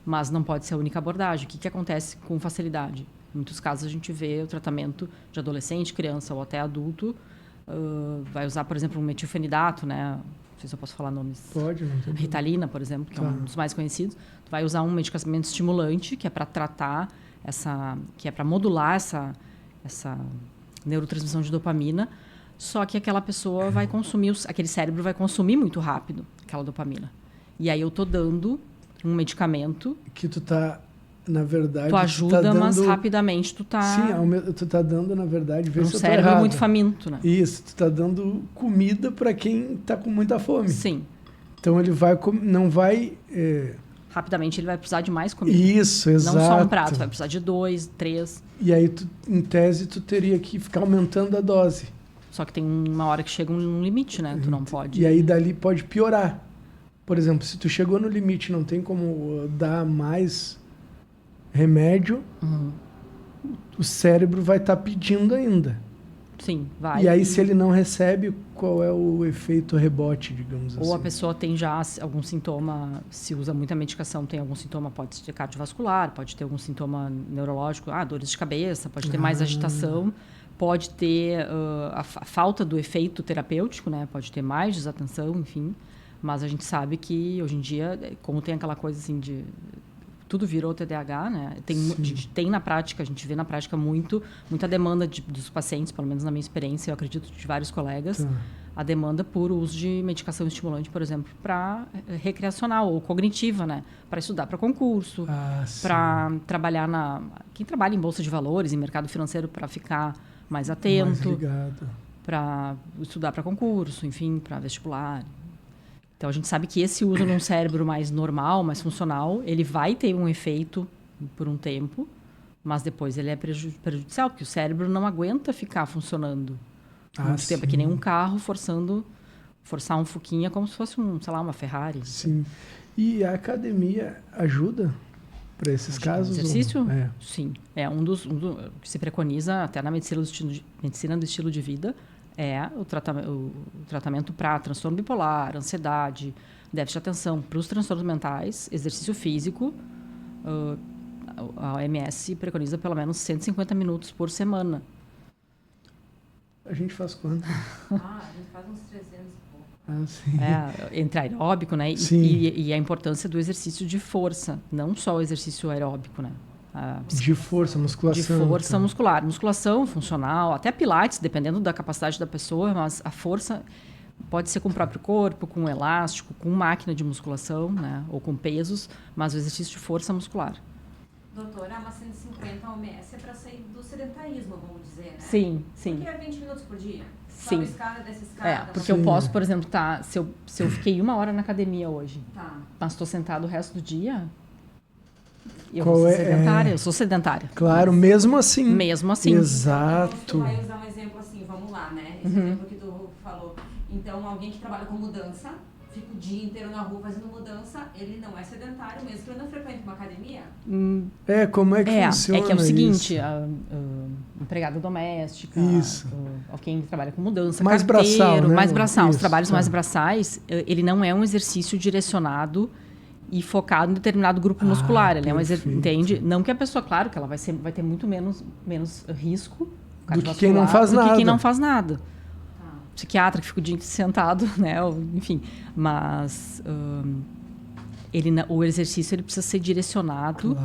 mas não pode ser a única abordagem. O que acontece com facilidade? Em muitos casos, a gente vê o tratamento de adolescente, criança ou até adulto. Vai usar, por exemplo, um metilfenidato, né? Não sei se eu posso falar nomes. Pode, não tem. Ritalina, por exemplo, que é um dos mais conhecidos. Tu vai usar um medicamento estimulante, que é para tratar que é para modular essa neurotransmissão de dopamina. Só que aquela pessoa vai consumir, aquele cérebro vai consumir muito rápido aquela dopamina. E aí eu tô dando um medicamento que tu tá, na verdade, tu ajuda, dando, mas rapidamente tu tá... Sim, tu tá dando, na verdade, ver se eu tô cérebro errado. Muito faminto, né? Isso, tu tá dando comida para quem tá com muita fome. Sim. Então ele não vai... Rapidamente ele vai precisar de mais comida. Isso, exato. Não só um prato, vai precisar de 2, 3. E aí, em tese, tu teria que ficar aumentando a dose. Só que tem uma hora que chega um limite, né? Tu não pode... E aí, dali pode piorar. Por exemplo, se tu chegou no limite, não tem como dar mais remédio, o cérebro vai estar pedindo ainda. Sim, vai. E aí, se ele não recebe, qual é o efeito rebote, digamos assim? Ou a pessoa tem já algum sintoma, se usa muita medicação, tem algum sintoma, pode ser cardiovascular, pode ter algum sintoma neurológico, dores de cabeça, pode ter mais agitação, pode ter a falta do efeito terapêutico, né? Pode ter mais desatenção, enfim. Mas a gente sabe que, hoje em dia, como tem aquela coisa assim de... Tudo virou TDAH, né? Tem na prática, a gente vê na prática muita demanda dos pacientes, pelo menos na minha experiência, eu acredito de vários colegas, a demanda por uso de medicação estimulante, por exemplo, para recreacional ou cognitiva, né? Para estudar para concurso, para trabalhar quem trabalha em bolsa de valores, em mercado financeiro, para ficar mais atento, para estudar para concurso, enfim, para vestibular. Então, a gente sabe que esse uso num cérebro mais normal, mais funcional, ele vai ter um efeito por um tempo, mas depois ele é prejudicial, porque o cérebro não aguenta ficar funcionando muito tempo. É que nem um carro forçar um Fusquinha como se fosse uma Ferrari. Sim. E a academia ajuda para esses casos? Exercício? Sim. É um dos que se preconiza até na medicina do estilo de vida, é o tratamento para transtorno bipolar, ansiedade, déficit de atenção. Para os transtornos mentais, exercício físico, a OMS preconiza pelo menos 150 minutos por semana. A gente faz quanto? A gente faz uns 300 e pouco. Sim. Entre aeróbico, né? Sim. E a importância do exercício de força, não só o exercício aeróbico, né? De força, musculação. De força muscular. Musculação funcional, até pilates, dependendo da capacidade da pessoa, mas a força pode ser com o próprio corpo, com elástico, com máquina de musculação, né? Ou com pesos, mas o exercício de força muscular. Doutora, mas 150 OMS é para sair do sedentarismo, vamos dizer, né? Sim. Porque é 20 minutos por dia? Sim. Sobe escada, desce escada. Porque eu posso, por exemplo, se eu fiquei 1 hora na academia hoje, mas estou sentado o resto do dia... Eu sou sedentária. Claro, mesmo assim. Mesmo assim. Exato. Tu vai usar um exemplo assim, vamos lá, né? Esse exemplo que tu falou. Então, alguém que trabalha com mudança, fica o dia inteiro na rua fazendo mudança, ele não é sedentário, mesmo que ele não frequente uma academia? Como é que funciona? É que é o seguinte, empregada doméstica, alguém que trabalha com mudança, mais braçal, né? Mais braçal. Os trabalhos mais braçais, ele não é um exercício direcionado e focado em determinado grupo muscular. Ele entende? Não que a pessoa, claro, que ela vai ter muito menos risco do que quem não faz nada. Do que quem não faz nada. Psiquiatra que fica o dia sentado, né? Enfim, mas o exercício ele precisa ser direcionado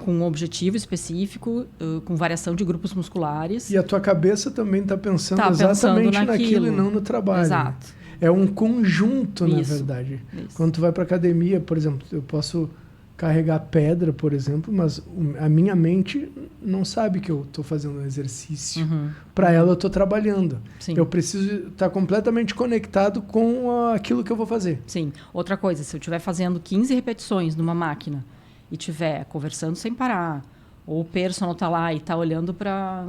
com um objetivo específico, com variação de grupos musculares. E a tua cabeça também está pensando exatamente naquilo e não no trabalho. Exato. É um conjunto, na verdade. Isso. Quando tu vai para academia, por exemplo, eu posso carregar pedra, por exemplo, mas a minha mente não sabe que eu estou fazendo um exercício. Para ela, eu estou trabalhando. Sim. Eu preciso estar completamente conectado com aquilo que eu vou fazer. Sim. Outra coisa, se eu estiver fazendo 15 repetições numa máquina e estiver conversando sem parar, ou o personal está lá e está olhando para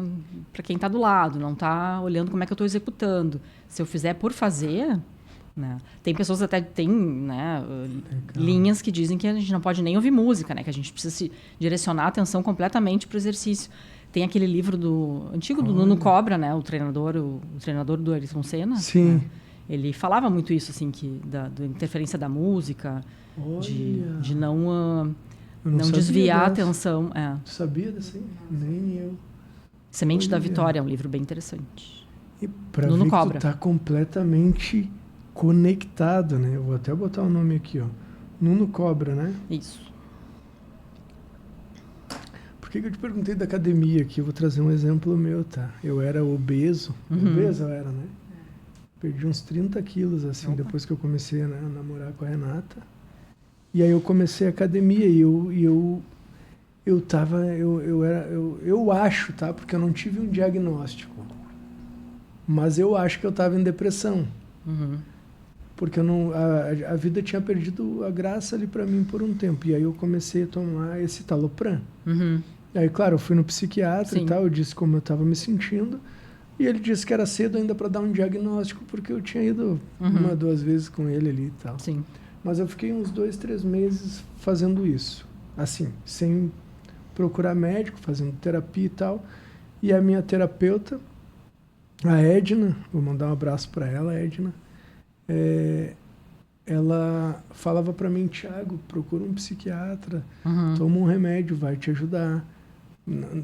quem está do lado, não está olhando como é que eu estou executando. Se eu fizer por fazer... Né? Tem pessoas até tem, né, linhas que dizem que a gente não pode nem ouvir música, né? Que a gente precisa se direcionar a atenção completamente para o exercício. Tem aquele livro antigo do Nuno Cobra, né? O treinador do Ayrton Senna. Sim. Né? Ele falava muito isso, assim, da interferência da música, de não desviar a atenção. Tu sabia dessa aí? Nem eu. Semente da Vitória é um livro bem interessante. E para ver que tu tá completamente conectado, né? Eu vou até botar o nome aqui, ó. Nuno Cobra, né? Isso. Por que eu te perguntei da academia aqui? Eu vou trazer um exemplo meu, tá? Eu era obeso. Obeso eu era, né? Perdi uns 30 quilos, assim, depois que eu comecei a namorar com a Renata. E aí eu comecei a academia e eu acho, tá? Porque eu não tive um diagnóstico. Mas eu acho que eu estava em depressão. Porque a vida tinha perdido a graça ali para mim por um tempo. E aí eu comecei a tomar esse Talopram. E aí, claro, eu fui no psiquiatra e tal, eu disse como eu estava me sentindo. E ele disse que era cedo ainda para dar um diagnóstico, porque eu tinha ido 1, 2 vezes com ele ali e tal. Sim. Mas eu fiquei uns 2, 3 meses fazendo isso. Assim, sem procurar médico, fazendo terapia e tal. E a minha terapeuta, a Edna, vou mandar um abraço para ela, Edna. Ela falava para mim, Thiago, procura um psiquiatra, toma um remédio, vai te ajudar.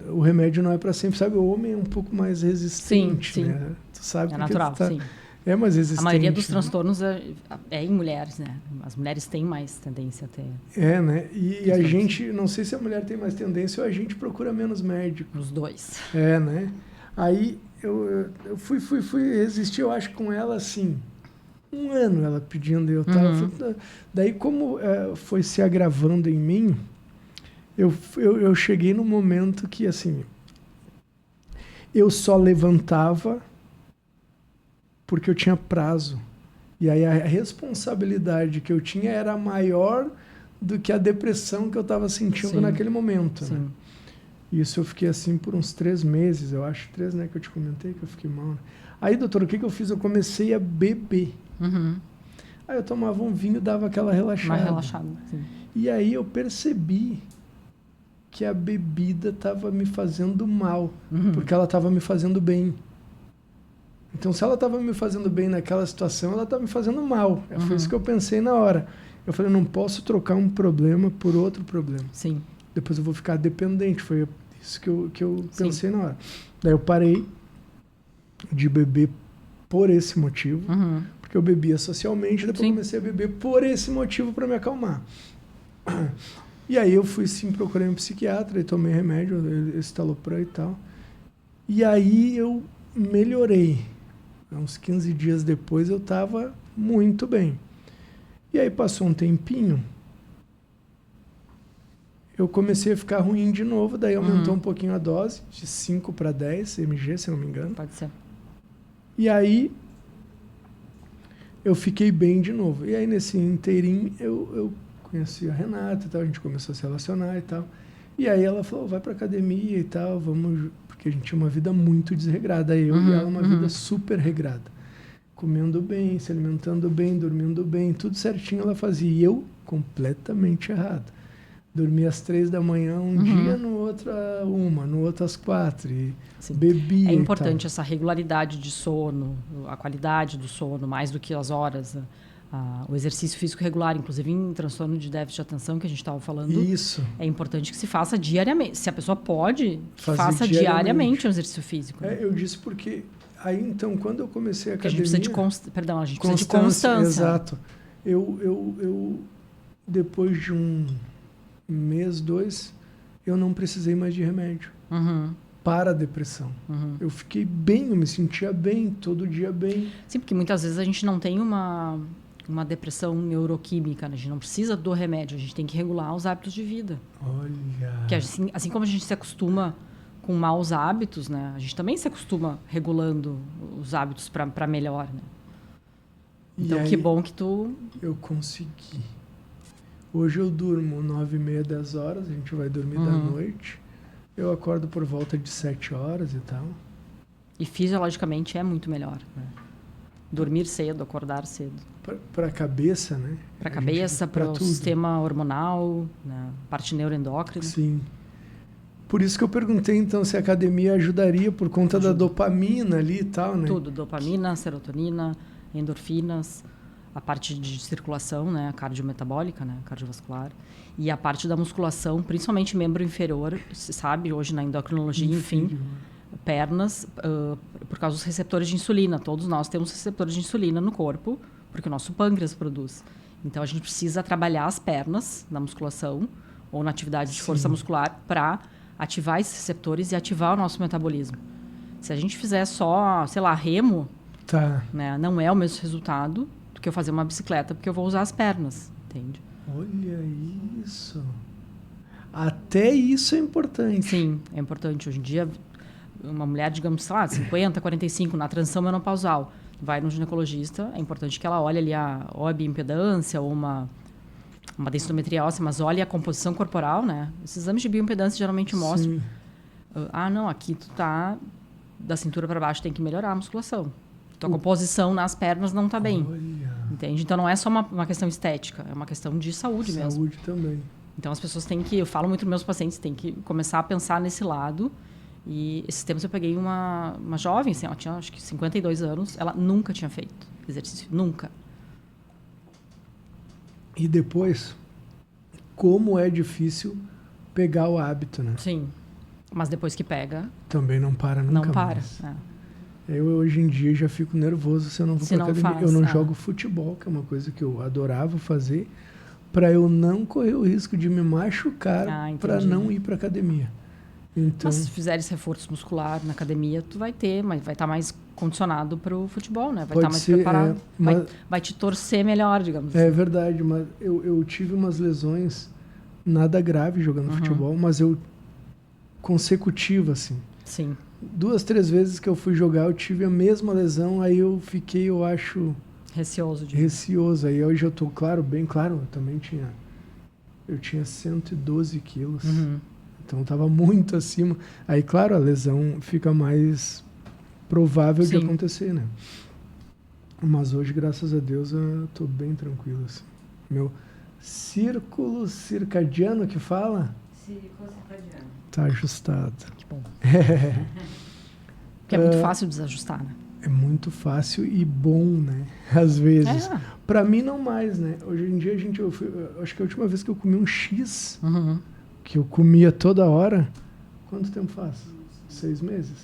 O remédio não é para sempre, sabe? O homem é um pouco mais resistente, sim. né? Tu sabe é natural, sim. É mais resistente. A maioria dos transtornos é em mulheres, né? As mulheres têm mais tendência a ter. Né? E a gente, não sei se a mulher tem mais tendência ou a gente procura menos médico. Os dois. Né? Aí eu fui resistir, eu acho, com ela assim. 1 ano ela pedindo, eu tava. Daí, como foi se agravando em mim, eu cheguei no momento que, assim, eu só levantava porque eu tinha prazo. E aí a responsabilidade que eu tinha era maior do que a depressão que eu estava sentindo naquele momento. Né? Isso eu fiquei assim por uns 3 meses, eu acho, 3, né, que eu te comentei que eu fiquei mal. Né? Aí, doutor, o que eu fiz? Eu comecei a beber. Aí eu tomava um vinho e dava aquela relaxada. Mais relaxado, sim. E aí eu percebi que a bebida estava me fazendo mal, porque ela estava me fazendo bem. Então, se ela estava me fazendo bem naquela situação, ela estava me fazendo mal. Foi isso que eu pensei na hora. Eu falei, não posso trocar um problema por outro problema. Sim. Depois eu vou ficar dependente. Foi isso que eu pensei na hora. Daí eu parei de beber por esse motivo, porque eu bebia socialmente, depois comecei a beber por esse motivo para me acalmar. E aí eu fui, sim, procurei um psiquiatra e tomei remédio, esse Talopram e tal. E aí eu melhorei. Uns 15 dias depois eu estava muito bem. E aí passou um tempinho, eu comecei a ficar ruim de novo, daí aumentou um pouquinho a dose, de 5 para 10 mg, se não me engano. Pode ser. E aí eu fiquei bem de novo. E aí nesse inteirinho eu conheci a Renata e tal, a gente começou a se relacionar e tal. E aí ela falou, vai pra academia e tal, vamos... Porque a gente tinha uma vida muito desregrada. Eu e ela, uma vida super regrada. Comendo bem, se alimentando bem, dormindo bem, tudo certinho ela fazia. E eu completamente errado. Dormia às 3 da manhã um dia, no outro 1, no outro às 4. E bebia. É importante essa regularidade de sono, a qualidade do sono, mais do que as horas. O exercício físico regular, inclusive em transtorno de déficit de atenção que a gente estava falando. Isso. É importante que se faça diariamente. Se a pessoa pode, faça diariamente um exercício físico. Né? Eu disse porque... Aí, então, quando eu comecei a academia... A gente precisa de constância. Exato. Eu depois de um mês, 2, eu não precisei mais de remédio para a depressão. Eu fiquei bem, eu me sentia bem, todo dia bem. Sim, porque muitas vezes a gente não tem uma depressão neuroquímica, né? A gente não precisa do remédio, a gente tem que regular os hábitos de vida. Olha. Que assim como a gente se acostuma com maus hábitos, né? A gente também se acostuma regulando os hábitos para melhor, né? Então, aí, que bom que tu... Eu consegui. Hoje eu durmo 9h30, 10 horas, a gente vai dormir da noite. Eu acordo por volta de 7 horas e tal. E fisiologicamente é muito melhor, né? Dormir cedo, acordar cedo. Para a cabeça, né? Para a cabeça, para o sistema hormonal, né? Parte neuroendócrina. Sim. Por isso que eu perguntei, então, se a academia ajudaria por conta da dopamina ali e tal, né? Tudo, dopamina, serotonina, endorfinas, a parte de circulação, né? A cardiometabólica, né? Cardiovascular. E a parte da musculação, principalmente membro inferior, se sabe, hoje na endocrinologia, enfim, pernas, por causa dos receptores de insulina. Todos nós temos receptores de insulina no corpo, porque o nosso pâncreas produz. Então, a gente precisa trabalhar as pernas na musculação ou na atividade de força muscular para ativar esses receptores e ativar o nosso metabolismo. Se a gente fizer só, sei lá, remo, né, não é o mesmo resultado do que eu fazer uma bicicleta, porque eu vou usar as pernas, entende? Olha isso. Até isso é importante. Sim, é importante. Hoje em dia, uma mulher, digamos, sei lá, 50, 45, na transição menopausal, vai no ginecologista, é importante que ela olhe ali ou a bioimpedância ou uma densitometria óssea, mas olhe a composição corporal, né? Esses exames de bioimpedância geralmente mostram. Não, aqui tu tá da cintura para baixo, tem que melhorar a musculação. Tua composição nas pernas não tá bem. Entende? Então não é só uma questão estética, é uma questão de saúde mesmo. Saúde também. Então as pessoas têm que, eu falo muito para meus pacientes, têm que começar a pensar nesse lado. E esses tempos eu peguei uma jovem, assim, ela tinha acho que 52 anos, ela nunca tinha feito exercício, nunca. E depois, como é difícil pegar o hábito, né? Sim, mas depois que pega... Também não para nunca mais. Não para, Eu, hoje em dia, já fico nervoso se eu não vou pra academia. Eu não jogo futebol, que é uma coisa que eu adorava fazer, para eu não correr o risco de me machucar para não ir para academia. Então, mas se fizeres reforço muscular na academia, tu vai ter, mas vai estar mais condicionado para o futebol, né? Vai estar mais preparado. Vai te torcer melhor, digamos assim. É verdade, mas eu tive umas lesões, nada grave jogando futebol, mas consecutiva, assim. Sim. 2, 3 vezes que eu fui jogar, eu tive a mesma lesão, aí eu fiquei, eu acho... Receoso. Aí hoje eu tô, bem claro, eu tinha 112 quilos. Então estava muito acima. Aí, claro, a lesão fica mais provável de acontecer, né? Mas hoje, graças a Deus, eu tô bem tranquilo, assim. Meu círculo circadiano que fala? Círculo circadiano. Tá ajustado. Que bom. Porque é muito fácil desajustar, né? É muito fácil e bom, né? Às vezes. Pra mim, não mais, né? Hoje em dia, acho que a última vez que eu comi um X... que eu comia toda hora, quanto tempo faz? 6 meses?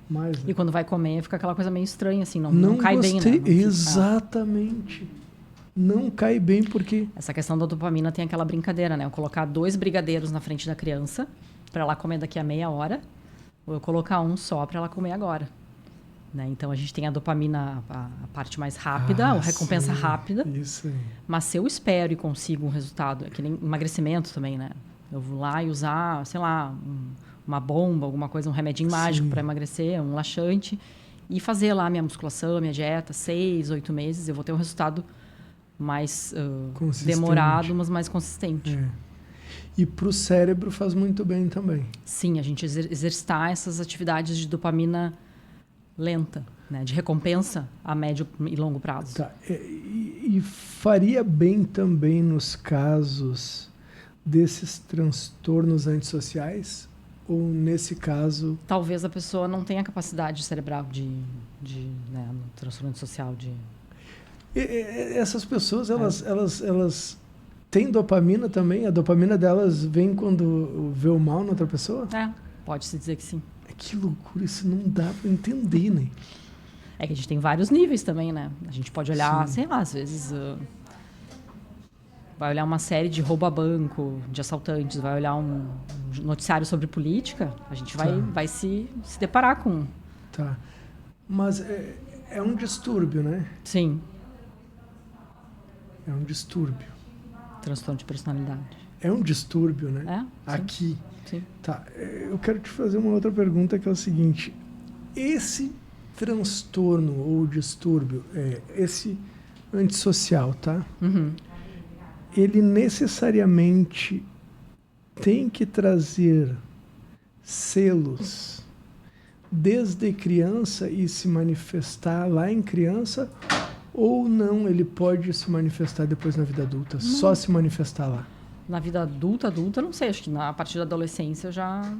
Mais, né? E quando vai comer, fica aquela coisa meio estranha, assim, não cai bem, né? Exatamente. Não cai bem porque... Essa questão da dopamina tem aquela brincadeira, né? Eu colocar 2 brigadeiros na frente da criança, para ela comer daqui a meia hora, ou eu colocar um só para ela comer agora. Né? Então, a gente tem a dopamina, a parte mais rápida, a recompensa rápida. Isso aí. Mas se eu espero e consigo um resultado, é que nem emagrecimento também, né? Eu vou lá e usar, sei lá, uma bomba, alguma coisa, um remedinho mágico para emagrecer, um laxante, e fazer lá a minha musculação, a minha dieta, 6, 8 meses, eu vou ter um resultado mais demorado, mas mais consistente. E para o cérebro faz muito bem também. Sim, a gente exercitar essas atividades de dopamina lenta, né, de recompensa a médio e longo prazo. Tá. E faria bem também nos casos desses transtornos antissociais? Ou nesse caso... Talvez a pessoa não tenha capacidade cerebral de no transtorno antissocial de... Essas pessoas, elas têm dopamina também? A dopamina delas vem quando vê o mal na outra pessoa? Pode-se dizer que sim. Que loucura, isso não dá para entender, né? É que a gente tem vários níveis também, né? A gente pode olhar, sei lá, às vezes... vai olhar uma série de roubo a banco, de assaltantes, vai olhar um noticiário sobre política, a gente vai se deparar com... Tá. Mas é um distúrbio, né? Sim. É um distúrbio. Transtorno de personalidade. É um distúrbio, né? É? Sim. Aqui. Sim. Tá, eu quero te fazer uma outra pergunta que é o seguinte. Esse transtorno ou distúrbio, esse antissocial, tá? Uhum. Ele necessariamente tem que trazer selos desde criança e se manifestar lá em criança, ou não, ele pode se manifestar depois na vida adulta, só se manifestar lá? Na vida adulta, não sei, acho que a partir da adolescência já...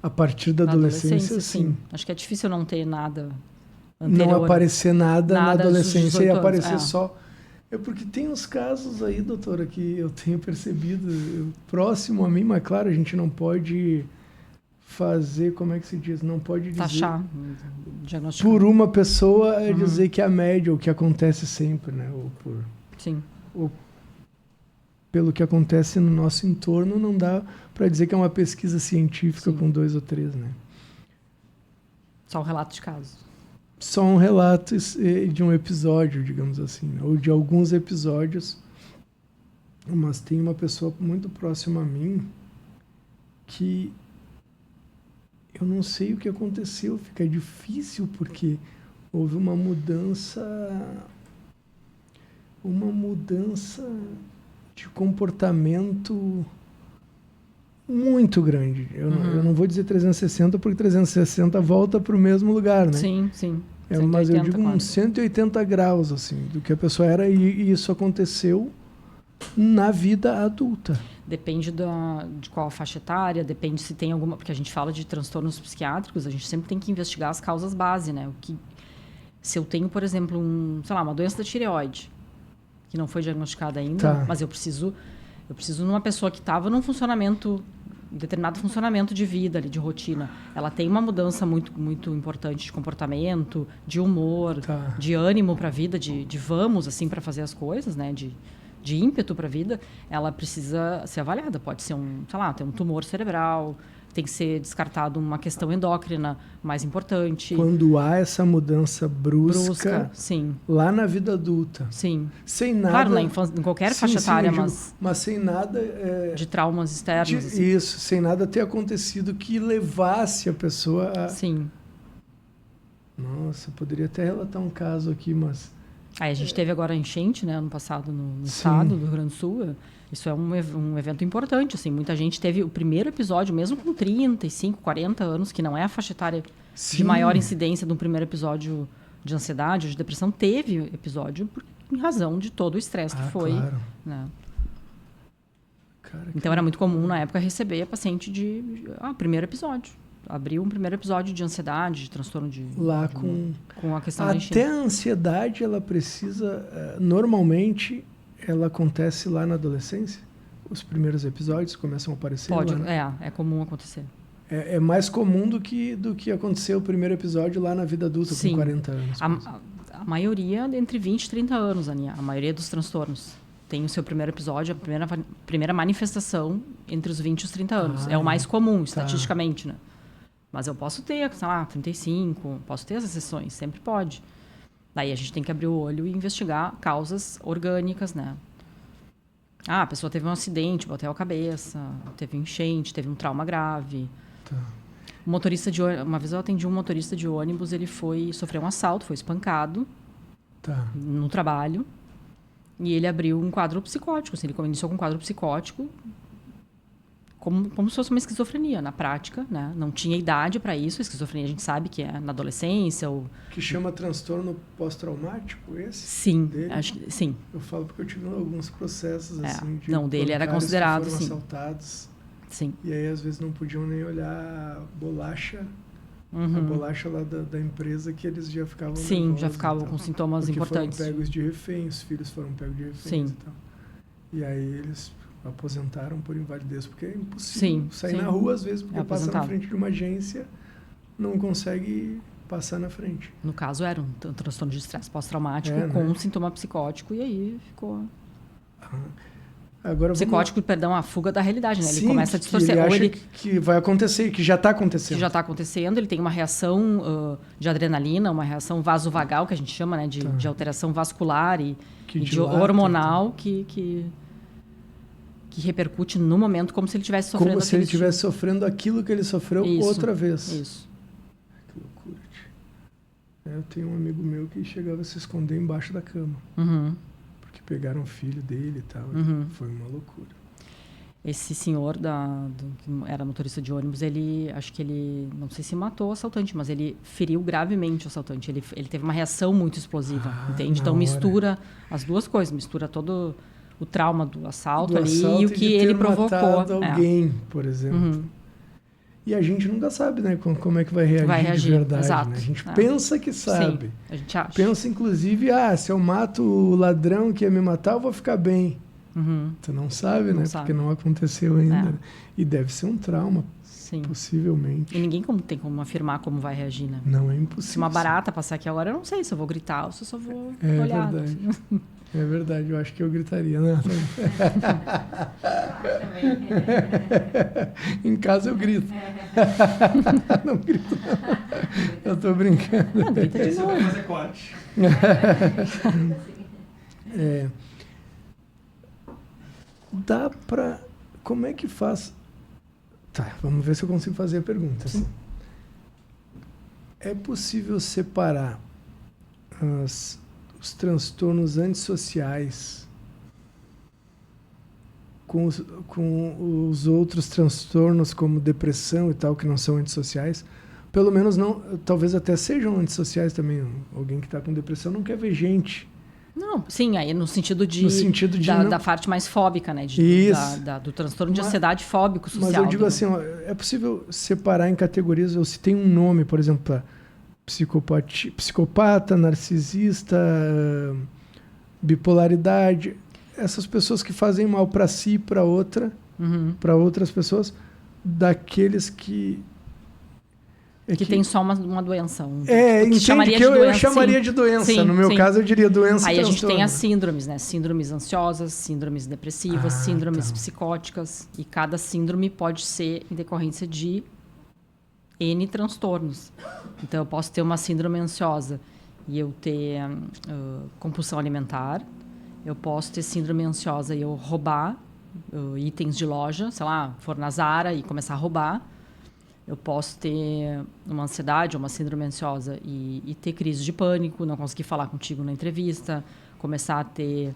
A partir da adolescência, sim. Acho que é difícil não ter nada anterior. Não aparecer nada na adolescência e aparecer anos. só... É porque tem uns casos aí, doutora, que eu tenho percebido próximo a mim, mas claro, a gente não pode fazer, como é que se diz? Não pode dizer... Taxar, diagnosticar. Por uma pessoa dizer que é a média, o que acontece sempre, né? Sim. Ou pelo que acontece no nosso entorno, não dá para dizer que é uma pesquisa científica com 2 ou 3, né? Só um relato de caso. Só um relato de um episódio, digamos assim, ou de alguns episódios. Mas tem uma pessoa muito próxima a mim que eu não sei o que aconteceu, fica difícil porque houve uma mudança de comportamento muito grande. Eu não vou dizer 360 porque 360 volta para o mesmo lugar, né? Sim, sim. Mas eu digo uns 180 graus assim, do que a pessoa era, e isso aconteceu na vida adulta. Depende de qual faixa etária, depende se tem alguma... Porque a gente fala de transtornos psiquiátricos, a gente sempre tem que investigar as causas base, né? Se eu tenho, por exemplo, uma doença da tireoide, que não foi diagnosticada ainda, mas eu preciso numa pessoa que estava num determinado funcionamento de vida, ali, de rotina. Ela tem uma mudança muito, muito importante de comportamento, de humor, de ânimo para a vida, de vamos, assim, para fazer as coisas, né? De ímpeto para a vida, ela precisa ser avaliada. Pode ser ter um tumor cerebral, tem que ser descartado uma questão endócrina mais importante. Quando há essa mudança brusca sim. Lá na vida adulta. Sim. Sem nada... Claro, em qualquer faixa etária, mas sem nada... de traumas externos. Assim. Isso, sem nada ter acontecido que levasse a pessoa a... Sim. Nossa, eu poderia até relatar um caso aqui, mas... Aí a gente teve agora a enchente, né, ano passado no estado do Rio Grande do Sul. Isso é um evento importante, assim. Muita gente teve o primeiro episódio, mesmo com 35, 40 anos, que não é a faixa etária de maior incidência de um primeiro episódio de ansiedade ou de depressão, teve episódio em razão de todo o estresse que foi. Claro. Né? Então era muito comum, na época, receber paciente primeiro episódio. Abriu um primeiro episódio de ansiedade, de transtorno com a questão da enchente. Até a ansiedade, ela precisa... Normalmente, ela acontece lá na adolescência? Os primeiros episódios começam a aparecer Pode, lá, né? É comum acontecer. É mais comum do que acontecer o primeiro episódio lá na vida adulta, com 40 anos. A maioria entre 20 e 30 anos, Aninha. A maioria dos transtornos tem o seu primeiro episódio, a primeira manifestação entre os 20 e os 30 anos. É o mais comum, estatisticamente, né? Mas eu posso ter, 35, posso ter essas sessões, sempre pode. Daí a gente tem que abrir o olho e investigar causas orgânicas, né? A pessoa teve um acidente, bateu a cabeça, teve enchente, teve um trauma grave. Uma vez eu atendi um motorista de ônibus, ele sofreu um assalto, foi espancado no trabalho. E ele abriu um quadro psicótico, assim, ele iniciou com um quadro psicótico, como se fosse uma esquizofrenia, na prática, né? Não tinha idade para isso. A esquizofrenia a gente sabe que é na adolescência. Que chama transtorno pós-traumático, esse? Sim, acho que sim. Eu falo porque eu tive alguns processos assim. Não, dele era considerado, que foram sim. assaltados. Sim. E aí, às vezes, não podiam nem olhar a bolacha lá da empresa, que eles já ficavam nervosos, já ficavam com sintomas importantes. Foram pegos de refém, os filhos foram pegos de refém e tal. E aí eles aposentaram por invalidez, porque é impossível sair na rua, às vezes, porque passa na frente de uma agência, não consegue passar na frente. No caso, era um transtorno de estresse pós-traumático com um sintoma psicótico, e aí ficou... Agora Psicótico, perdão, a fuga da realidade, né? Ele Sim, começa a distorcer. Ele Ou acha ele que vai acontecer, que já está acontecendo. que já está acontecendo, ele tem uma reação de adrenalina, uma reação vasovagal, que a gente chama, né? De alteração vascular e de dilata, hormonal, que repercute no momento como se ele estivesse sofrendo como se ele estivesse sofrendo aquilo que ele sofreu outra vez. Isso. Que loucura. Eu tenho um amigo meu que chegava a se esconder embaixo da cama. Uhum. Porque pegaram o filho dele e tal. Uhum. Foi uma loucura. Esse senhor que era motorista de ônibus, acho que ele, não sei se matou o assaltante, mas ele feriu gravemente o assaltante. Ele teve uma reação muito explosiva, entende? Então mistura as duas coisas, mistura todo o trauma do assalto e o que ele provocou. Alguém, por exemplo. Uhum. E a gente nunca sabe, né, como é que vai reagir de verdade. Exato. Né? A gente pensa que sabe. Sim, a gente acha. Pensa, inclusive, se eu mato o ladrão que ia me matar, eu vou ficar bem. Uhum. Tu não sabe, né? Sabe. Porque não aconteceu ainda. E deve ser um trauma, sim, possivelmente. E ninguém tem como afirmar como vai reagir, né? Não é impossível. Se uma barata passar aqui agora, eu não sei se eu vou gritar ou se eu só vou olhar. É verdade. É verdade, eu acho que eu gritaria, né? Em casa eu grito. Não grito, não. Eu tô brincando. Não, grita de novo. Fazer corte. Dá pra... Como é que faz... Tá, vamos ver se eu consigo fazer a pergunta. Assim. É possível separar os transtornos antissociais com os outros transtornos, como depressão e tal, que não são antissociais? Pelo menos não, talvez até sejam antissociais também. Alguém que está com depressão não quer ver gente. Não, sim, aí no sentido da parte mais fóbica, né? Do transtorno de ansiedade fóbico social. Mas eu digo assim, ó, é possível separar em categorias, ou se tem um nome, por exemplo, para psicopata, narcisista, bipolaridade, essas pessoas que fazem mal para si e para outras pessoas, daqueles que tem só uma doença. Entende? Eu chamaria de doença. Sim, no meu caso, eu diria doença. Aí a gente tem as síndromes, né? Síndromes ansiosas, síndromes depressivas, síndromes psicóticas. E cada síndrome pode ser em decorrência de N transtornos. Então, eu posso ter uma síndrome ansiosa e eu ter compulsão alimentar. Eu posso ter síndrome ansiosa e eu roubar itens de loja, sei lá, for na Zara e começar a roubar. Eu posso ter uma ansiedade ou uma síndrome ansiosa e ter crise de pânico, não conseguir falar contigo na entrevista, começar a ter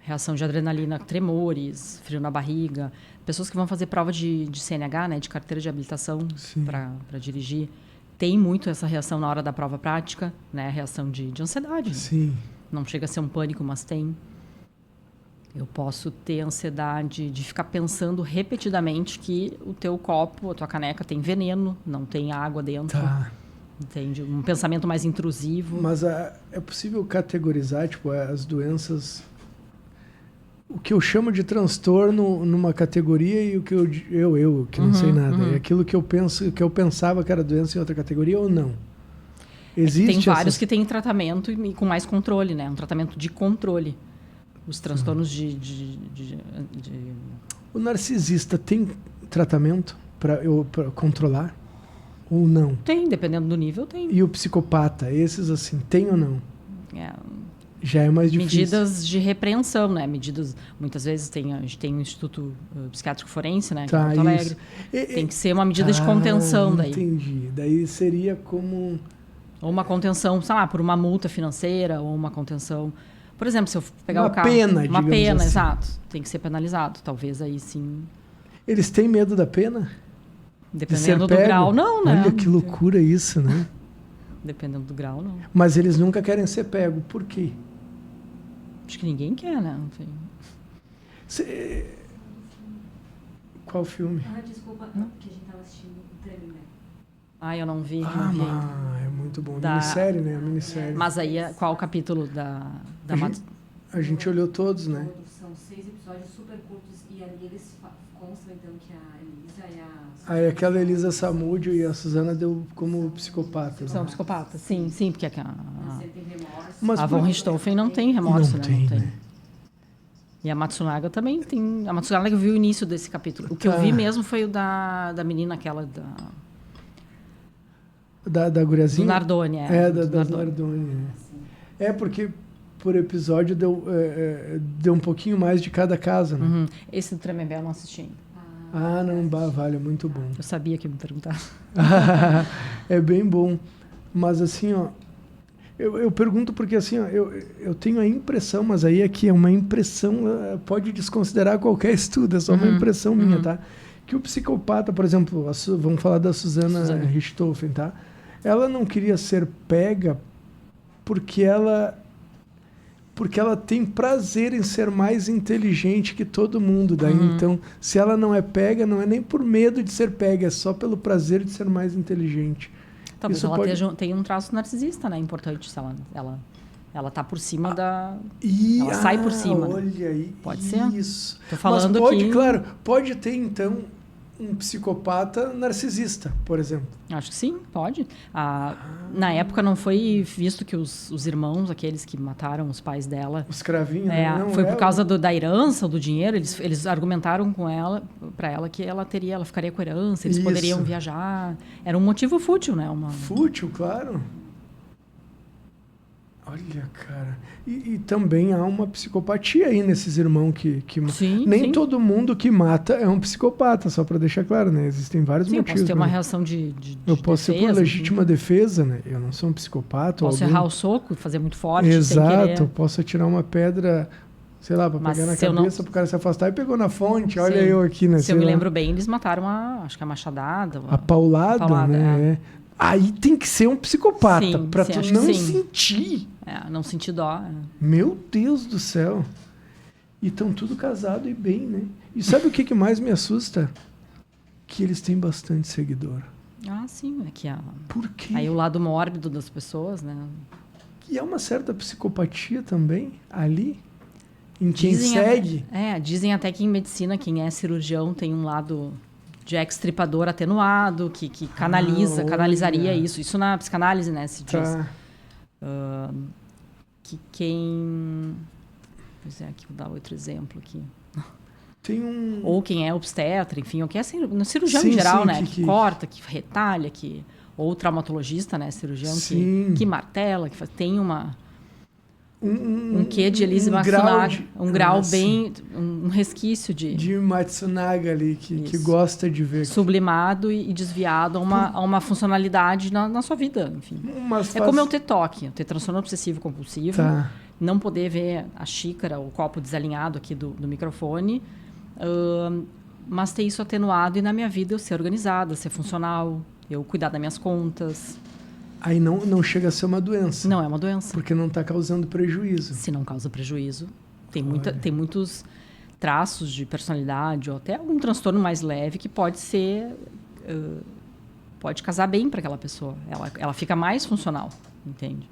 reação de adrenalina, tremores, frio na barriga. Pessoas que vão fazer prova de CNH, né, de carteira de habilitação para dirigir, tem muito essa reação na hora da prova prática, né, reação de ansiedade. Sim. Não chega a ser um pânico, mas tem. Eu posso ter ansiedade de ficar pensando repetidamente que o teu copo, a tua caneca tem veneno, não tem água dentro. Tá. Entende? Um pensamento mais intrusivo. Mas é possível categorizar, tipo, as doenças... O que eu chamo de transtorno numa categoria e o que eu que não sei nada. É aquilo que eu pensava que era doença em outra categoria ou não? Existe tem vários que têm tratamento e com mais controle, né? Um tratamento de controle. Os transtornos O narcisista tem tratamento para controlar ou não? Tem, dependendo do nível, tem. E o psicopata, esses assim, tem ou não? Já é mais difícil. Medidas de repreensão, né? Muitas vezes a gente tem um Instituto Psiquiátrico Forense, né? Tá, em Porto Alegre. Tem que ser uma medida de contenção daí. Entendi. Daí seria como... Ou uma contenção, sei lá, por uma multa financeira, ou uma contenção... Por exemplo, se eu pegar uma o carro... Uma pena, assim. Exato. Tem que ser penalizado. Talvez aí sim... Eles têm medo da pena? Dependendo do grau, não, né? Olha que loucura isso, né? Dependendo do grau, não. Mas eles nunca querem ser pego. Por quê? Acho que ninguém quer, né? Qual filme? Desculpa, que a gente estava assistindo o trailer, né? Eu não vi. É muito bom. Minissérie, né? A minissérie. Mas aí, qual o capítulo da a gente olhou todos, né? São 6 episódios super curtos e ali eles constam, então, que a Elisa e a... Aí aquela Elisa Samúdio e a Suzana deu como psicopatas. São psicopatas, sim, porque Você tem remorso. Mas a Von Richthofen não tem remorso, não tem, né? E a Matsunaga também tem... A Matsunaga eu vi o início desse capítulo. O que eu vi mesmo foi o da menina aquela Da guriazinha? Do Nardone, das Nardone. Porque por episódio deu um pouquinho mais de cada casa, né? Uhum. Esse do Tremembé eu não assisti ainda. Não, vale, é muito bom. Eu sabia que ia me perguntar. É bem bom. Mas assim, ó, eu pergunto porque assim, ó, eu tenho a impressão, mas aí aqui é uma impressão, pode desconsiderar qualquer estudo, é só uma impressão minha, tá? Que o psicopata, por exemplo, vamos falar da Susana Richthofen, tá? Ela não queria ser pega porque ela tem prazer em ser mais inteligente que todo mundo. Daí, então, se ela não é pega, não é nem por medo de ser pega, é só pelo prazer de ser mais inteligente. Talvez ela tenha um traço narcisista, né? Importante. Se ela tá por cima da... ela sai por cima. Olha aí. Pode ser. Isso. Tô falando claro, pode ter, então, um psicopata narcisista, por exemplo. Acho que sim, pode. Na época não foi visto que os irmãos, aqueles que mataram os pais dela... Os cravinhos, né? Não, foi por causa da herança, do dinheiro. Eles argumentaram para ela que ela ficaria com a herança, eles poderiam viajar. Era um motivo fútil, né? Fútil, claro. Olha, cara. E também há uma psicopatia aí nesses irmãos que sim, nem todo mundo que mata é um psicopata, só para deixar claro, né? Existem vários motivos. Eu posso ter uma reação de eu posso defesa, ser por legítima defesa, né? Eu não sou um psicopata. Posso errar o soco, fazer muito forte, Exato, sem querer. Posso atirar uma pedra, sei lá, para pegar na cabeça, pro cara se afastar e pegou na fonte. Olha eu aqui, né? Se eu me lembro bem, eles mataram acho que a machadada. A paulada, né? Aí tem que ser um psicopata, para tu não sentir. Não sentir dó. Meu Deus do céu. E estão tudo casado e bem, né? E sabe o que mais me assusta? Que eles têm bastante seguidor. Sim. Por quê? Aí o lado mórbido das pessoas, né? E há uma certa psicopatia também ali, em quem segue. Dizem até que em medicina, quem é cirurgião tem um lado de extripador atenuado, que canalizaria isso. Isso na psicanálise, né, se diz. Que quem... Pois aqui vou dar outro exemplo aqui. Ou quem é obstetra, enfim, ou quem é cirurgião em geral, né? Que corta, que retalha, ou traumatologista, né? Cirurgião que martela, que tem um quê de Elise Matsunaga, um grau bem, um resquício de Matsunaga ali, que gosta de ver. Sublimado e desviado a uma funcionalidade na sua vida, enfim. Como eu ter toque, ter transtorno obsessivo compulsivo, não poder ver a xícara, o copo desalinhado aqui do microfone, mas ter isso atenuado e na minha vida eu ser organizada, ser funcional, eu cuidar das minhas contas. Aí não chega a ser uma doença. Não é uma doença. Porque não está causando prejuízo. Se não causa prejuízo. Tem muitos traços de personalidade ou até algum transtorno mais leve que pode ser... pode casar bem para aquela pessoa. Ela fica mais funcional, entende?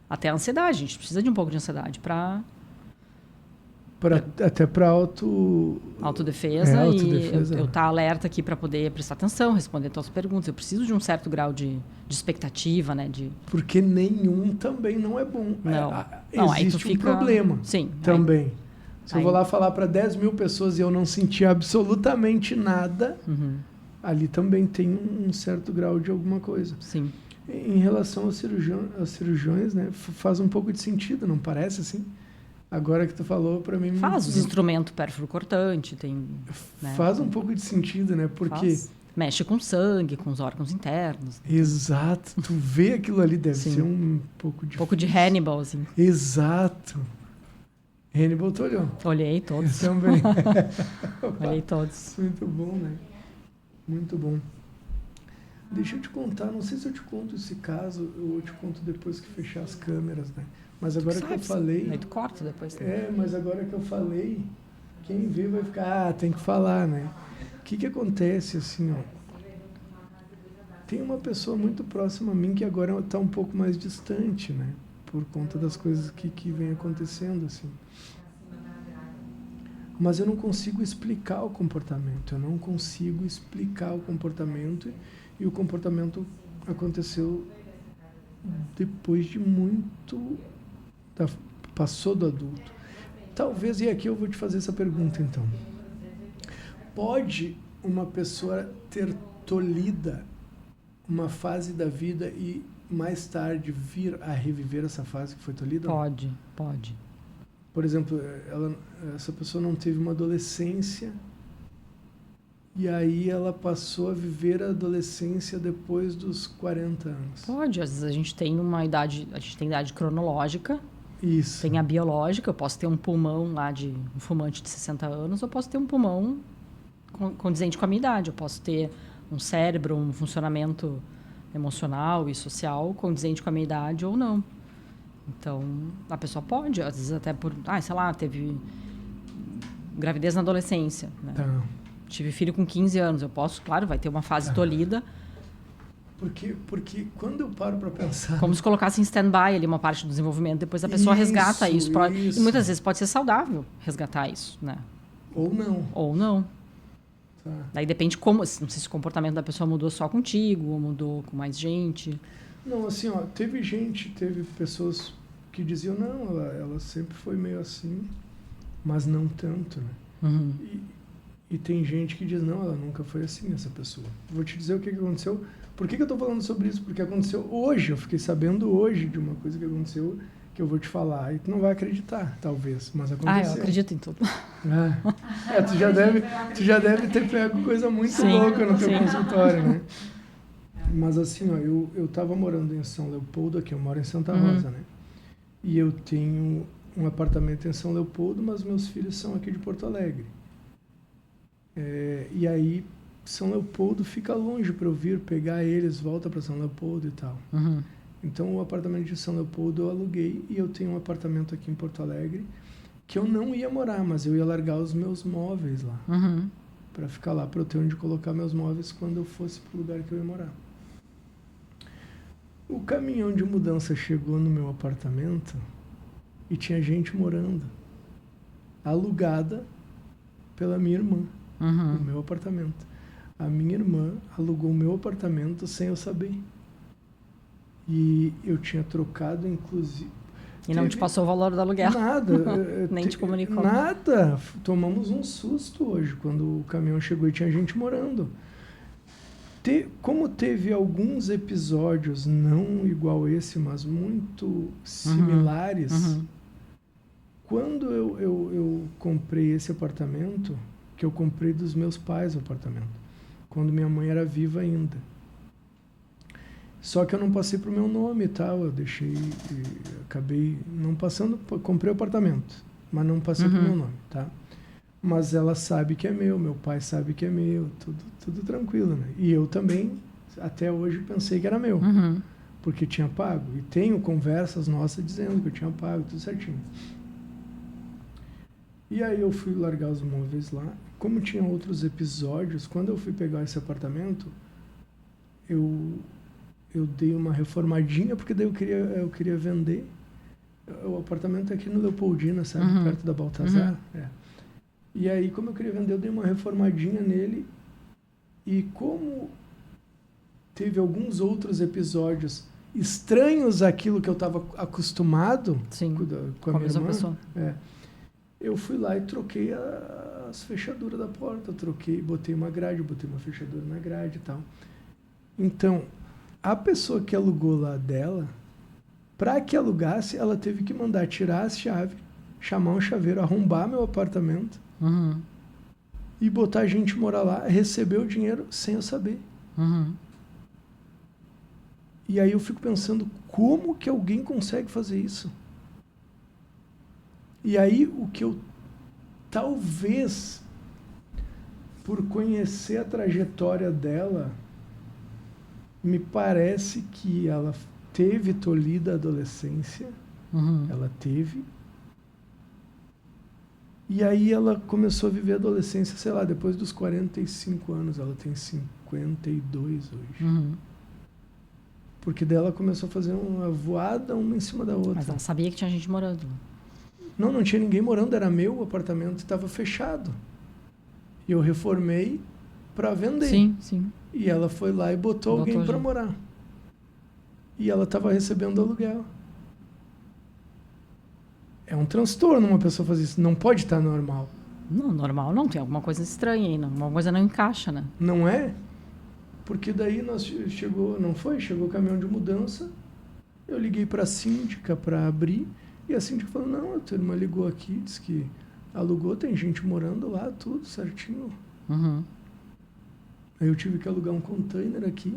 Até a ansiedade. A gente precisa de um pouco de ansiedade para... Até para autodefesa. Eu estar alerta aqui para poder prestar atenção, responder todas as perguntas. Eu preciso de um certo grau de expectativa, né? Porque nenhum também não é bom. Não, existe um problema. Sim. Também. Se eu vou lá falar para 10 mil pessoas e eu não sentir absolutamente nada, ali também tem um certo grau de alguma coisa. Sim. Em relação aos cirurgiões, né? Faz um pouco de sentido, não parece assim? Agora que tu falou, para mim... Faz os instrumentos pérfuro cortante, tem... Né? Faz um pouco de sentido, né? Porque... Mexe com sangue, com os órgãos internos. Exato. Tu vê aquilo ali, deve ser um pouco difícil. Um pouco de Hannibal, assim. Exato. Hannibal, tu olhou? Olhei todos. Eu também. Olhei todos. Muito bom, né? Muito bom. Deixa eu te contar, não sei se eu te conto esse caso, ou eu te conto depois que fechar as câmeras, né? Mas agora que eu falei... Aí tu corta depois. Mas agora que eu falei, quem vê vai ficar, tem que falar, né? O que acontece, assim, ó? Tem uma pessoa muito próxima a mim que agora está um pouco mais distante, né? Por conta das coisas que vem acontecendo, assim. Mas eu não consigo explicar o comportamento. E o comportamento aconteceu depois de muito... passou do adulto. talvez, e aqui eu vou te fazer essa pergunta então. Pode uma pessoa ter tolhida uma fase da vida e mais tarde vir a reviver essa fase que foi tolhida? Pode. Por exemplo, essa pessoa não teve uma adolescência e aí ela passou a viver a adolescência depois dos 40 anos. Pode, às vezes a gente tem idade cronológica, Isso. tem a biológica, eu posso ter um pulmão lá de um fumante de 60 anos, eu posso ter um pulmão condizente com a minha idade, eu posso ter um cérebro, um funcionamento emocional e social condizente com a minha idade ou não. Então, a pessoa pode, às vezes até por, sei lá, teve gravidez na adolescência, né? Tá. Tive filho com 15 anos, eu posso, claro, vai ter uma fase tolhida. Porque quando eu paro para pensar... Como se colocasse em stand-by ali uma parte do desenvolvimento, depois a pessoa resgata isso. E muitas vezes pode ser saudável resgatar isso, né? Ou não. Tá. Daí depende como, não sei se o comportamento da pessoa mudou só contigo, ou mudou com mais gente. Não, assim, ó, teve pessoas que diziam, não, ela sempre foi meio assim, mas não tanto, né? Uhum. E tem gente que diz, não, ela nunca foi assim, essa pessoa. Vou te dizer o que aconteceu. Por que eu tô falando sobre isso? Porque aconteceu hoje, eu fiquei sabendo hoje de uma coisa que aconteceu, que eu vou te falar, e tu não vai acreditar, talvez, mas aconteceu. Eu acredito em tudo. Tu já deve ter pego coisa muito louca no teu consultório, né? Mas assim, ó, eu tava morando em São Leopoldo, aqui eu moro em Santa Rosa, né? E eu tenho um apartamento em São Leopoldo, mas meus filhos são aqui de Porto Alegre. E aí, São Leopoldo fica longe para eu vir pegar eles, volta para São Leopoldo e tal. Uhum. Então, o apartamento de São Leopoldo eu aluguei e eu tenho um apartamento aqui em Porto Alegre que eu não ia morar, mas eu ia largar os meus móveis lá. Uhum. Para ficar lá, para eu ter onde colocar meus móveis quando eu fosse pro lugar que eu ia morar. O caminhão de mudança chegou no meu apartamento e tinha gente morando, alugada pela minha irmã, no meu apartamento. A minha irmã alugou o meu apartamento sem eu saber. E eu tinha trocado, inclusive... E não te passou o valor do aluguel? Nada. Nem te comunicou? Nada. Tomamos um susto hoje, quando o caminhão chegou e tinha gente morando. Como teve alguns episódios, não igual esse, mas muito similares, quando eu comprei esse apartamento, que eu comprei dos meus pais o apartamento, quando minha mãe era viva ainda. Só que eu não passei pro meu nome e tal, eu acabei não passando, comprei o apartamento, mas não passei pro meu nome, tá? Mas ela sabe que é meu pai sabe que é meu, tudo tranquilo, né? E eu também, até hoje, pensei que era meu, porque tinha pago. E tenho conversas nossas dizendo que eu tinha pago, tudo certinho. E aí eu fui largar os móveis lá. Como tinha outros episódios, quando eu fui pegar esse apartamento, eu dei uma reformadinha, porque daí eu queria vender. O apartamento é aqui no Leopoldina, sabe? Perto da Baltazar. E aí, como eu queria vender, eu dei uma reformadinha nele. E como teve alguns outros episódios estranhos àquilo que eu estava acostumado com a minha irmã, pessoa. Eu fui lá e troquei as fechaduras da porta. Botei uma grade, botei uma fechadura na grade e tal. Então, a pessoa que alugou lá dela, para que alugasse, ela teve que mandar tirar as chaves, chamar um chaveiro, arrombar meu apartamento e botar a gente morar lá, receber o dinheiro sem eu saber. E aí eu fico pensando, como que alguém consegue fazer isso? E aí o que eu, talvez, por conhecer a trajetória dela, me parece que ela teve tolhida a adolescência, ela teve, e aí ela começou a viver a adolescência, sei lá, depois dos 45 anos, ela tem 52 hoje. Porque daí ela começou a fazer uma voada uma em cima da outra. Mas ela sabia que tinha gente morando. Não tinha ninguém morando, era meu, o apartamento estava fechado. E eu reformei para vender. Sim. E ela foi lá e botou alguém para morar. E ela estava recebendo aluguel. é um transtorno uma pessoa fazer isso. Não pode estar normal. Não, normal não. Tem alguma coisa estranha aí. Alguma coisa não encaixa, né? Não é? Porque daí chegou o caminhão de mudança, eu liguei para a síndica para abrir, e a síndica falou, não, a tua irmã ligou aqui, disse que alugou, tem gente morando lá, tudo certinho. Uhum. Aí eu tive que alugar um container aqui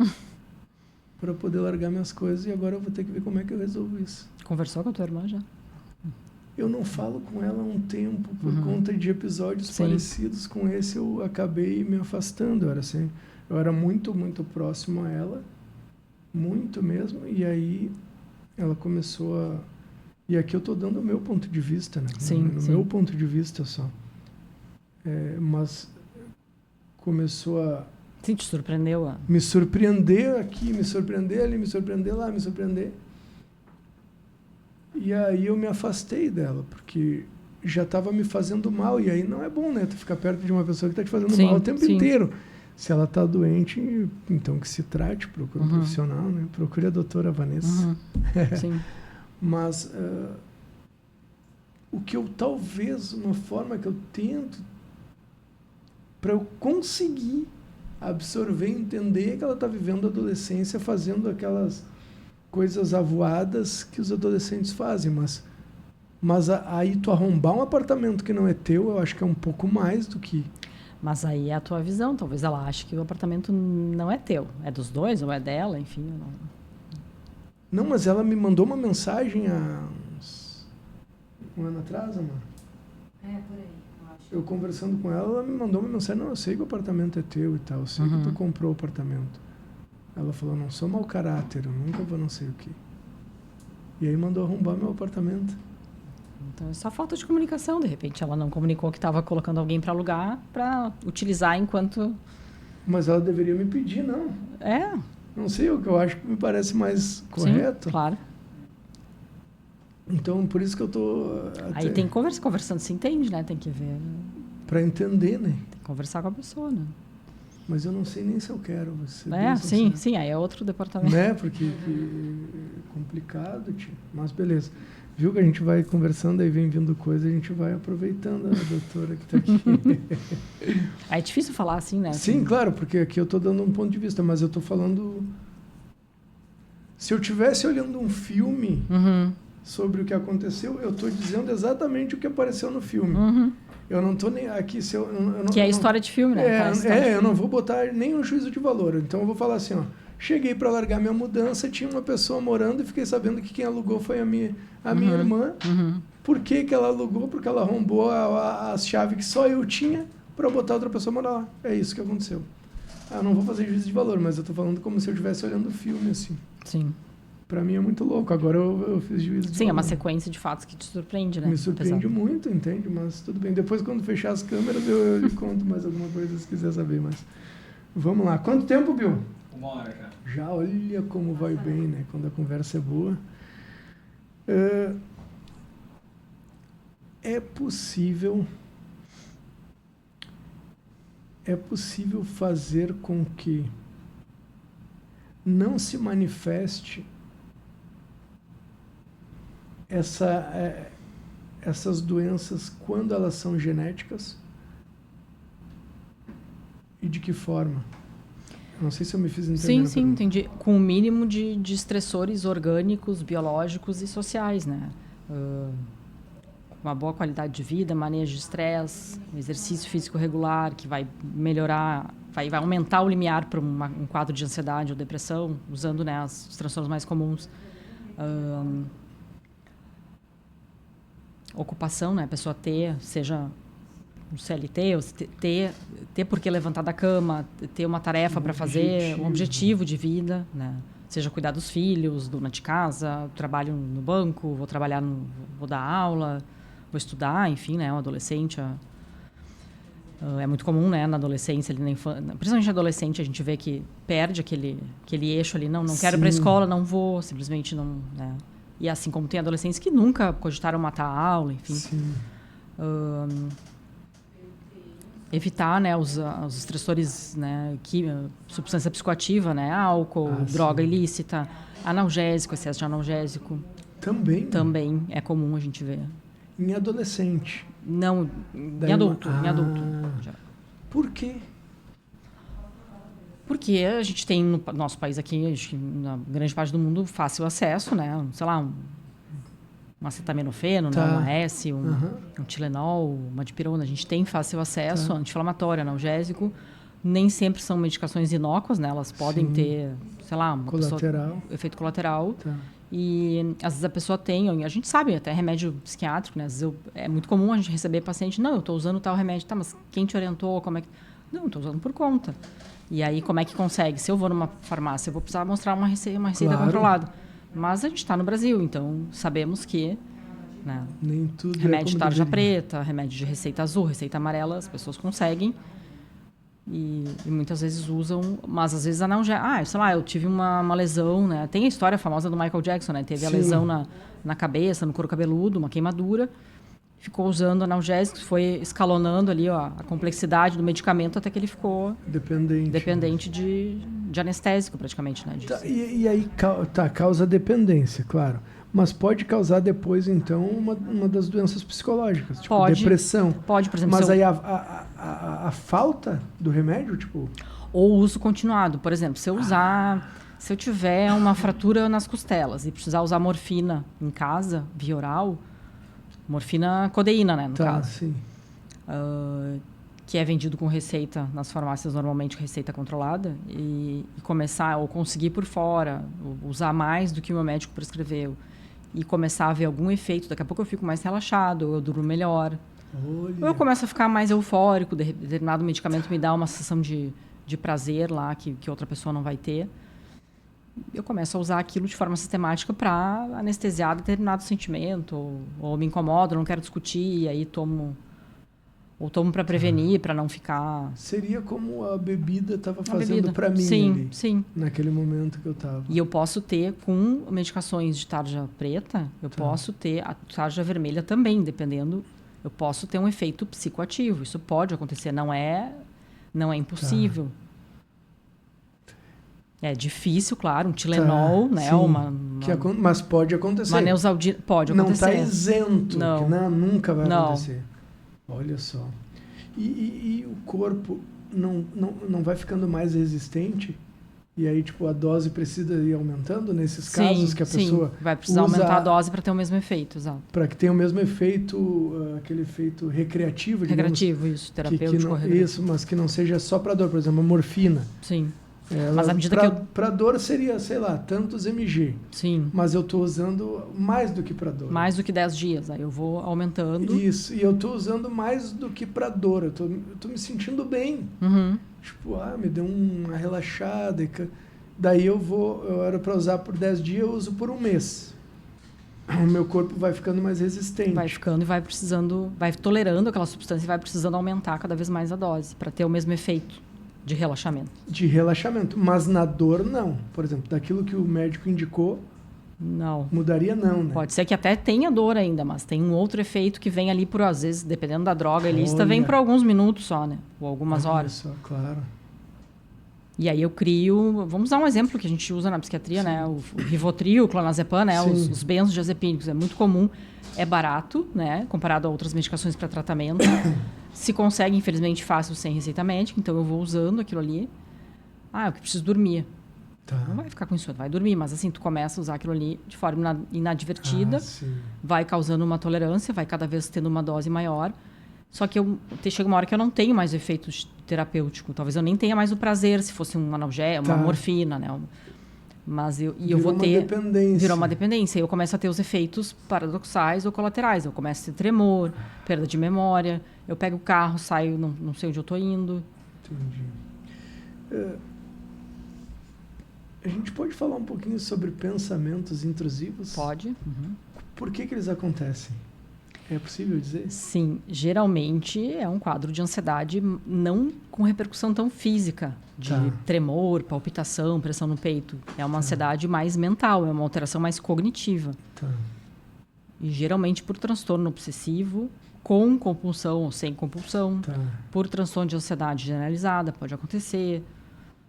para poder largar minhas coisas, e agora eu vou ter que ver como é que eu resolvo isso. Conversou com a tua irmã já? Eu não falo com ela há um tempo, por conta de episódios parecidos com esse, eu acabei me afastando. Eu era muito, muito próximo a ela, muito mesmo, e aí ela começou a... E aqui eu estou dando o meu ponto de vista, né? No meu ponto de vista só. Mas começou a... Sim, te surpreendeu. Me surpreender aqui, me surpreender ali, me surpreender lá, me surpreender. E aí eu me afastei dela, porque já estava me fazendo mal, e aí não é bom, né? Tu ficar perto de uma pessoa que está te fazendo mal o tempo inteiro. Se ela está doente, então que se trate, procure um profissional, né? Procure a doutora Vanessa. Sim. Mas o que eu talvez, uma forma que eu tento para eu conseguir absorver, entender que ela está vivendo a adolescência fazendo aquelas coisas avoadas que os adolescentes fazem, mas aí tu arrombar um apartamento que não é teu, eu acho que é um pouco mais do que... Mas aí é a tua visão, talvez ela ache que o apartamento não é teu, é dos dois ou é dela, enfim. Não, mas ela me mandou uma mensagem há um ano atrás, amor. Por aí, eu acho. Eu conversando com ela me mandou uma mensagem, não, eu sei que o apartamento é teu e tal, eu sei que tu comprou o apartamento. Ela falou, não sou mau caráter, eu nunca vou não sei o quê. E aí mandou arrombar meu apartamento. Então é só falta de comunicação, de repente ela não comunicou que estava colocando alguém para alugar, para utilizar enquanto... Mas ela deveria me pedir, não. Não sei, o que eu acho que me parece mais correto. Sim, claro. Então, por isso que eu tô... Aí tem que conversando, se entende, né? Tem que ver... Para entender, né? Tem que conversar com a pessoa, né? Mas eu não sei nem se eu quero. Sim, aí é outro departamento. Né? Porque é complicado, tio. Mas beleza. Viu que a gente vai conversando, aí vem vindo coisa, a gente vai aproveitando a doutora que está aqui. É difícil falar assim, né? Sim, claro, porque aqui eu estou dando um ponto de vista, mas eu estou falando... Se eu estivesse olhando um filme sobre o que aconteceu, eu estou dizendo exatamente o que apareceu no filme. Eu não estou nem aqui... Que é a história de filme, né? Eu não vou botar nenhum juízo de valor. Então eu vou falar assim, ó. Cheguei para largar minha mudança, tinha uma pessoa morando e fiquei sabendo que quem alugou foi a minha irmã. Por que ela alugou? Porque ela arrombou a chave que só eu tinha para botar outra pessoa morar lá. É isso que aconteceu. Eu não vou fazer juízo de valor, mas eu estou falando como se eu estivesse olhando o filme, assim. Sim. Para mim é muito louco. Agora eu fiz juízo de valor. Sim, é uma sequência de fatos que te surpreende, né? Me surpreende muito, entende? Mas tudo bem. Depois, quando fechar as câmeras, eu lhe conto mais alguma coisa, se quiser saber mais. Vamos lá. Quanto tempo, Bill? 1 hora já. Já, olha como vai bem, né? Quando a conversa é boa. É possível fazer com que não se manifeste essas doenças quando elas são genéticas? E de que forma? Não sei se eu me fiz entender. Sim, entendi. Com o mínimo de estressores orgânicos, biológicos e sociais, né? Com uma boa qualidade de vida, manejo de estresse, exercício físico regular, que vai melhorar, vai aumentar o limiar para um quadro de ansiedade ou depressão, usando, né, os transtornos mais comuns. Ocupação, né? A pessoa seja um CLT, ou ter por que levantar da cama, ter uma tarefa para fazer, um objetivo de vida, né? Seja cuidar dos filhos, dona de casa, trabalho no banco, vou dar aula, vou estudar, enfim, né? Um adolescente, é muito comum, né? Na adolescência, principalmente na adolescente, a gente vê que perde aquele eixo ali, não quero ir para a escola, não vou, simplesmente não, né? E assim como tem adolescentes que nunca cogitaram matar a aula, enfim. Evitar, né, os estressores, né, substância psicoativa, né, álcool, droga ilícita, analgésico, excesso de analgésico. Também é comum a gente ver. Em adolescente. Não, Daí em adulto. uma- Em adulto. Já. Por quê? Porque a gente tem no nosso país aqui, acho que na grande parte do mundo, fácil acesso, né? Sei lá, um acetaminofeno, Tá. né? Uma S, Aham. um Tilenol, uma dipirona. A gente tem fácil acesso, anti-inflamatório, analgésico. Nem sempre são medicações inócuas, né? Elas podem Sim. ter, sei lá, uma Colateral. efeito colateral. Tá. E às vezes a pessoa tem, a gente sabe, até remédio psiquiátrico, né? Às vezes é muito comum a gente receber paciente, não, eu estou usando tal remédio, tá, mas quem te orientou, como é que... Não, estou usando por conta. E aí, como é que consegue? Se eu vou numa farmácia, eu vou precisar mostrar uma receita Claro. controlada. Mas a gente está no Brasil, então sabemos que, né, Nem tudo remédio de é como tarja deveria. preta, remédio de receita azul, receita amarela, as pessoas conseguem. E muitas vezes usam, mas às vezes analgésico. Sei lá, eu tive uma lesão, né? Tem a história famosa do Michael Jackson, né? Teve a Sim. lesão na cabeça, no couro cabeludo, uma queimadura. Ficou usando analgésicos, foi escalonando ali ó, a complexidade do medicamento até que ele ficou Dependente. dependente de anestésico, praticamente, né? Disso. Tá, e aí causa dependência, claro. Mas pode causar depois, então, uma das doenças psicológicas, tipo Pode. depressão. Pode, por exemplo, Mas se eu- aí a falta do remédio, tipo, ou uso continuado. Por exemplo, se eu tiver uma fratura nas costelas e precisar usar morfina em casa, via oral, morfina codeína, né, no tá, caso, sim. que é vendido com receita nas farmácias, normalmente receita controlada, e começar, ou conseguir por fora, usar mais do que o meu médico prescreveu, e começar a ver algum efeito, daqui a pouco eu fico mais relaxado, ou eu durmo melhor. Ou eu Olha, começo a ficar mais eufórico, determinado medicamento me dá uma sensação de prazer lá que outra pessoa não vai ter. Eu começo a usar aquilo de forma sistemática para anestesiar determinado sentimento, ou me incomodo, não quero discutir, e aí tomo para prevenir, para não ficar... seria como a bebida estava Uma fazendo bebida. para mim Sim, ali, sim. naquele momento que eu estava. E eu posso ter, com medicações de tarja preta, eu Tá. posso ter a tarja vermelha também, dependendo. Eu posso ter um efeito psicoativo. Isso pode acontecer, não é impossível. É difícil, claro, um Tilenol, né? Sim. Mas pode acontecer. Uma Neosaldina, pode Não acontecer. está isento, Não. que nunca vai Não. acontecer. Olha só. E o corpo não vai ficando mais resistente? E aí, tipo, a dose precisa ir aumentando nesses casos que a pessoa vai precisar usa aumentar a dose para ter o mesmo efeito, exato. para que tenha o mesmo efeito, aquele efeito recreativo, Recreativo, isso, digamos, terapêutico, recreativo. isso, mas que não seja só para dor, por exemplo, a morfina. Sim, Mas à medida que eu- para dor seria, sei lá, tantos mg, sim. mas eu estou usando mais do que para dor. Mais do que 10 dias, aí eu vou aumentando. Isso, e eu estou usando mais do que para dor, eu tô me sentindo bem. Uhum. Tipo, me deu uma relaxada. Daí eu era para usar por 10 dias, eu uso por um mês. O meu corpo vai ficando mais resistente. Vai ficando e vai precisando, vai tolerando aquela substância e vai precisando aumentar cada vez mais a dose para ter o mesmo efeito de relaxamento. De relaxamento. Mas na dor, não. Por exemplo, daquilo que o médico indicou, Não. mudaria não, né? Pode ser que até tenha dor ainda, mas tem um outro efeito que vem ali por, às vezes, dependendo da droga ilícita, vem Olha. por alguns minutos só, né? Ou algumas Olha horas. só, claro. E aí eu crio... Vamos dar um exemplo que a gente usa na psiquiatria, Sim. né? O Rivotril, o clonazepam, né? Sim. Os benzodiazepínicos. É muito comum. É barato, né? Comparado a outras medicações para tratamento. Se consegue, infelizmente, fácil sem receita médica. Então, eu vou usando aquilo ali. Eu que preciso dormir. Tá. Não vai ficar com isso, vai dormir. Mas assim, tu começa a usar aquilo ali de forma inadvertida. Sim. Vai causando uma tolerância, vai cada vez tendo uma dose maior. Só que chega uma hora que eu não tenho mais o efeito terapêutico. Talvez eu nem tenha mais o prazer se fosse um analgésico, uma morfina, né? Mas eu vou ter... Dependência. Virou uma dependência. Eu começo a ter os efeitos paradoxais ou colaterais. Eu começo a ter tremor, perda de memória. Eu pego o carro, saio, não sei onde eu estou indo. Entendi. A gente pode falar um pouquinho sobre pensamentos intrusivos? Pode. Uhum. Por que eles acontecem? É possível dizer? Sim, geralmente é um quadro de ansiedade não com repercussão tão física, de tremor, palpitação, pressão no peito. É uma ansiedade mais mental, é uma alteração mais cognitiva. Tá. E geralmente por transtorno obsessivo, com compulsão ou sem compulsão, por transtorno de ansiedade generalizada, pode acontecer.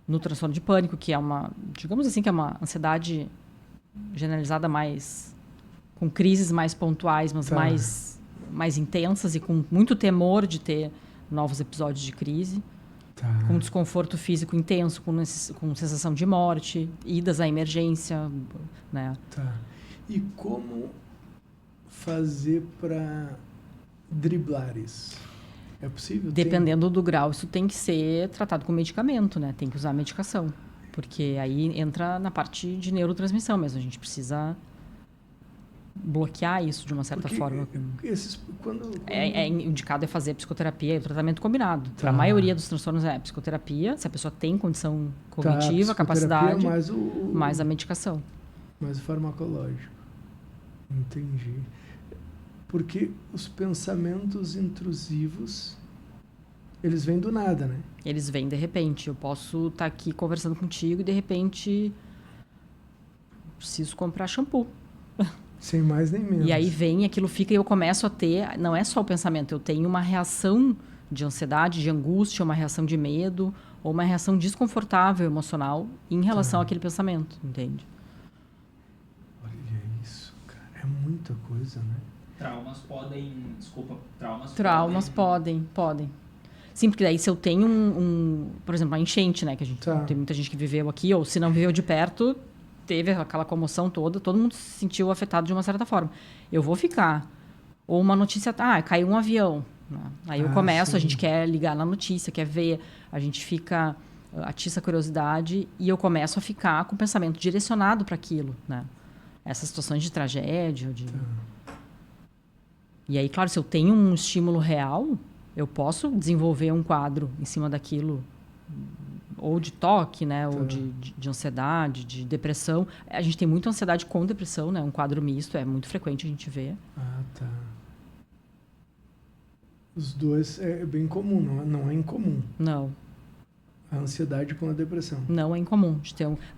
No transtorno de pânico, que é digamos assim, que é uma ansiedade generalizada mais... com crises mais pontuais, mas mais mais intensas e com muito temor de ter novos episódios de crise. Tá. Com desconforto físico intenso, com sensação de morte, idas à emergência, né? Tá. E como fazer para driblar isso? É possível? Dependendo do grau, isso tem que ser tratado com medicamento, né? Tem que usar medicação. Porque aí entra na parte de neurotransmissão mesmo. A gente precisa bloquear isso de uma certa forma. Quando... Indicado é fazer psicoterapia e o tratamento combinado. Tá. Para a maioria dos transtornos é psicoterapia, se a pessoa tem condição cognitiva, capacidade, mais a medicação. Mais o farmacológico. Entendi. Porque os pensamentos intrusivos, eles vêm do nada, né? Eles vêm de repente. Eu posso estar aqui conversando contigo e de repente preciso comprar shampoo. Sem mais nem menos. E aí vem, aquilo fica e eu começo a ter... Não é só o pensamento, eu tenho uma reação de ansiedade, de angústia, uma reação de medo ou uma reação desconfortável emocional em relação àquele pensamento, entende? Olha isso, cara. É muita coisa, né? Traumas podem... Desculpa, Traumas podem. Sim, porque daí se eu tenho por exemplo, uma enchente, né? Que a gente tem muita gente que viveu aqui, ou se não viveu de perto... Teve aquela comoção toda, todo mundo se sentiu afetado de uma certa forma. Eu vou ficar. Ou uma notícia, caiu um avião. Né? Aí eu começo, a gente quer ligar na notícia, quer ver, a gente fica, atiça a curiosidade e eu começo a ficar com o pensamento direcionado para aquilo. Né? Essas situações de tragédia. E aí, claro, se eu tenho um estímulo real, eu posso desenvolver um quadro em cima daquilo, ou de toque, né? Ou de ansiedade, de depressão. A gente tem muita ansiedade com depressão, né? Um quadro misto, é muito frequente a gente ver. Ah, tá. Os dois é bem comum, não é incomum. Não. A ansiedade com a depressão. Não é incomum.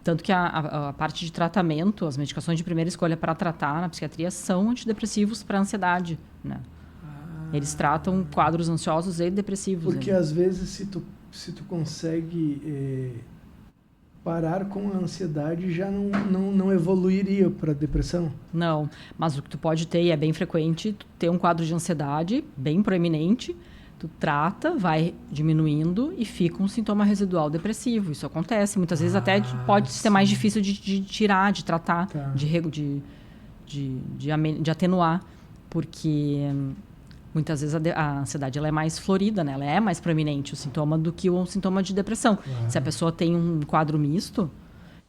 Tanto que a parte de tratamento, as medicações de primeira escolha para tratar na psiquiatria são antidepressivos para ansiedade, né? Eles tratam quadros ansiosos e depressivos. Porque às vezes se tu consegue parar com a ansiedade, já não evoluiria para depressão? Não, mas o que tu pode ter, e é bem frequente, tu ter um quadro de ansiedade bem proeminente, tu trata, vai diminuindo e fica um sintoma residual depressivo. Isso acontece. Muitas vezes até pode ser mais difícil de tirar, de tratar, de atenuar, porque... Muitas vezes a ansiedade ela é mais florida, né? Ela é mais proeminente o sintoma do que um sintoma de depressão. Se a pessoa tem um quadro misto,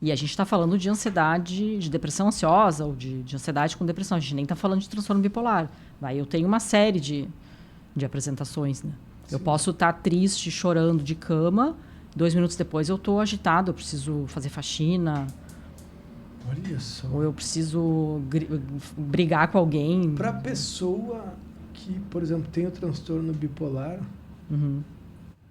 e a gente está falando de ansiedade, de depressão ansiosa, ou de ansiedade com depressão, a gente nem está falando de transtorno bipolar. Aí eu tenho uma série de apresentações, né? Sim. Eu posso estar triste, chorando de cama, 2 minutos depois eu estou agitado, eu preciso fazer faxina. Olha só. Ou eu preciso brigar com alguém. Para a pessoa... que, por exemplo, tem o transtorno bipolar,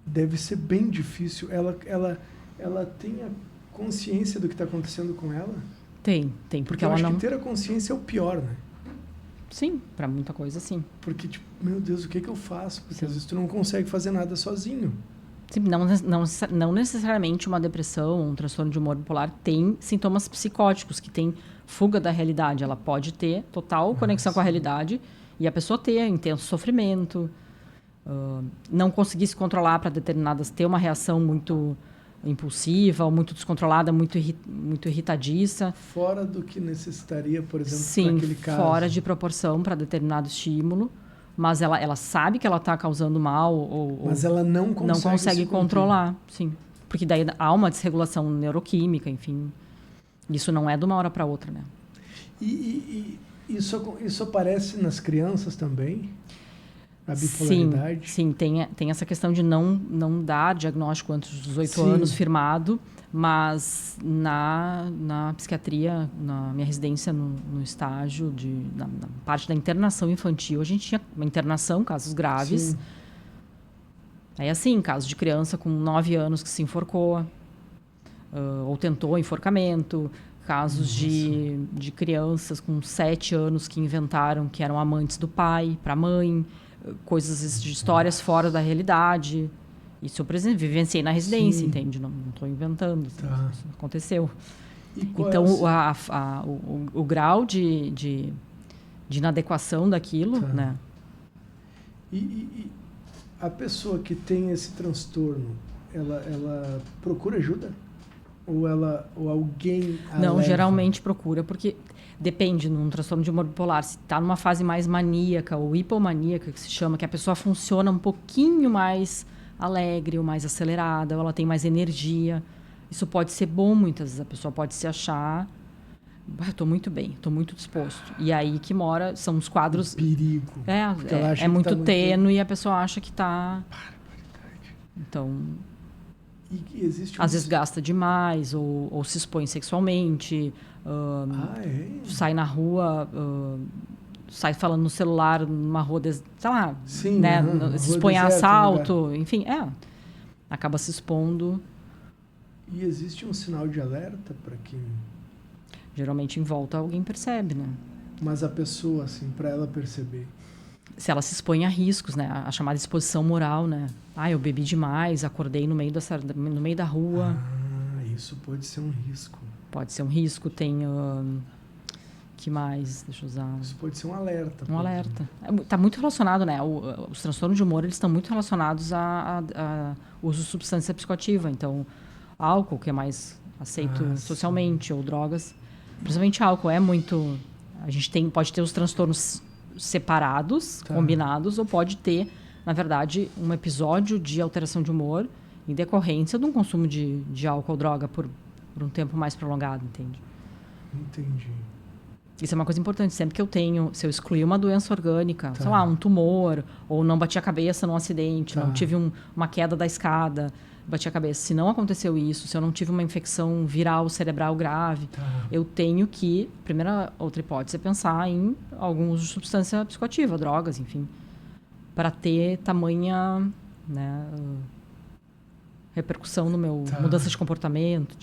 deve ser bem difícil. Ela tem a consciência do que está acontecendo com ela? Tem, porque ela eu acho não... que ter a consciência é o pior, né? Sim, para muita coisa, sim. Porque, tipo, meu Deus, o que eu faço? Porque às vezes tu não consegue fazer nada sozinho. Sim, não necessariamente uma depressão, um transtorno de humor bipolar tem sintomas psicóticos, que tem fuga da realidade. Ela pode ter total conexão com a realidade e a pessoa ter intenso sofrimento, não conseguir se controlar para determinadas... Ter uma reação muito impulsiva, ou muito descontrolada, muito irritadiça. Fora do que necessitaria, por exemplo, naquele caso. Sim, fora de proporção para determinado estímulo. Mas ela sabe que ela está causando mal. Mas ela não consegue controlar. Sim. Porque daí há uma desregulação neuroquímica, enfim. Isso não é de uma hora para outra, né? E isso aparece nas crianças também? A bipolaridade? Sim, tem essa questão de não dar diagnóstico antes dos 18 anos firmado, mas na psiquiatria, na minha residência no estágio, na parte da internação infantil, a gente tinha uma internação, casos graves. Sim. Aí assim, caso de criança com 9 anos que se enforcou, ou tentou enforcamento, casos de crianças com 7 anos que inventaram que eram amantes do pai para a mãe, coisas de histórias fora da realidade. Isso eu vivenciei na residência, entende? Não estou inventando. Isso aconteceu. Então, o grau de inadequação daquilo, né? E a pessoa que tem esse transtorno, ela procura ajuda? Ou alguém a Não, leva? geralmente procura, porque depende, num transtorno de humor bipolar, se está numa fase mais maníaca ou hipomaníaca, que se chama, que a pessoa funciona um pouquinho mais alegre ou mais acelerada, ou ela tem mais energia. Isso pode ser bom muitas vezes, a pessoa pode se achar, estou muito bem, estou muito disposto. E aí que mora, são os quadros... Perigo. Porque ela acha É que muito tá muito tênue e a pessoa acha que está... Então... E existe Às vezes gasta demais, ou se expõe sexualmente, sai na rua, sai falando no celular numa rua, sei lá, Sim, né, se expõe a assalto, enfim, acaba se expondo. E existe um sinal de alerta para quem... Geralmente em volta alguém percebe, né? Mas a pessoa, assim, para ela perceber... Se ela se expõe a riscos, né? A chamada exposição moral, né? Eu bebi demais, acordei no meio da rua. Isso pode ser um risco. Pode ser um risco, tem... que mais? Deixa eu usar... Isso pode ser um alerta. Um alerta. Está muito relacionado, né? Os transtornos de humor, eles estão muito relacionados a uso de substância psicoativa. Então, álcool, que é mais aceito socialmente, ou drogas. Principalmente álcool, é muito... A gente pode ter os transtornos separados, combinados, ou pode ter, na verdade, um episódio de alteração de humor em decorrência de um consumo de álcool ou droga por um tempo mais prolongado, entende? Entendi. Isso é uma coisa importante. Sempre que se eu excluir uma doença orgânica, sei lá, um tumor, ou não bati a cabeça num acidente, não tive uma queda da escada, bati a cabeça. Se não aconteceu isso, se eu não tive uma infecção viral cerebral grave, eu tenho que... outra hipótese é pensar em algum uso de substância psicoativa, drogas, enfim, para ter tamanha, né, repercussão no meu... mudança de comportamento,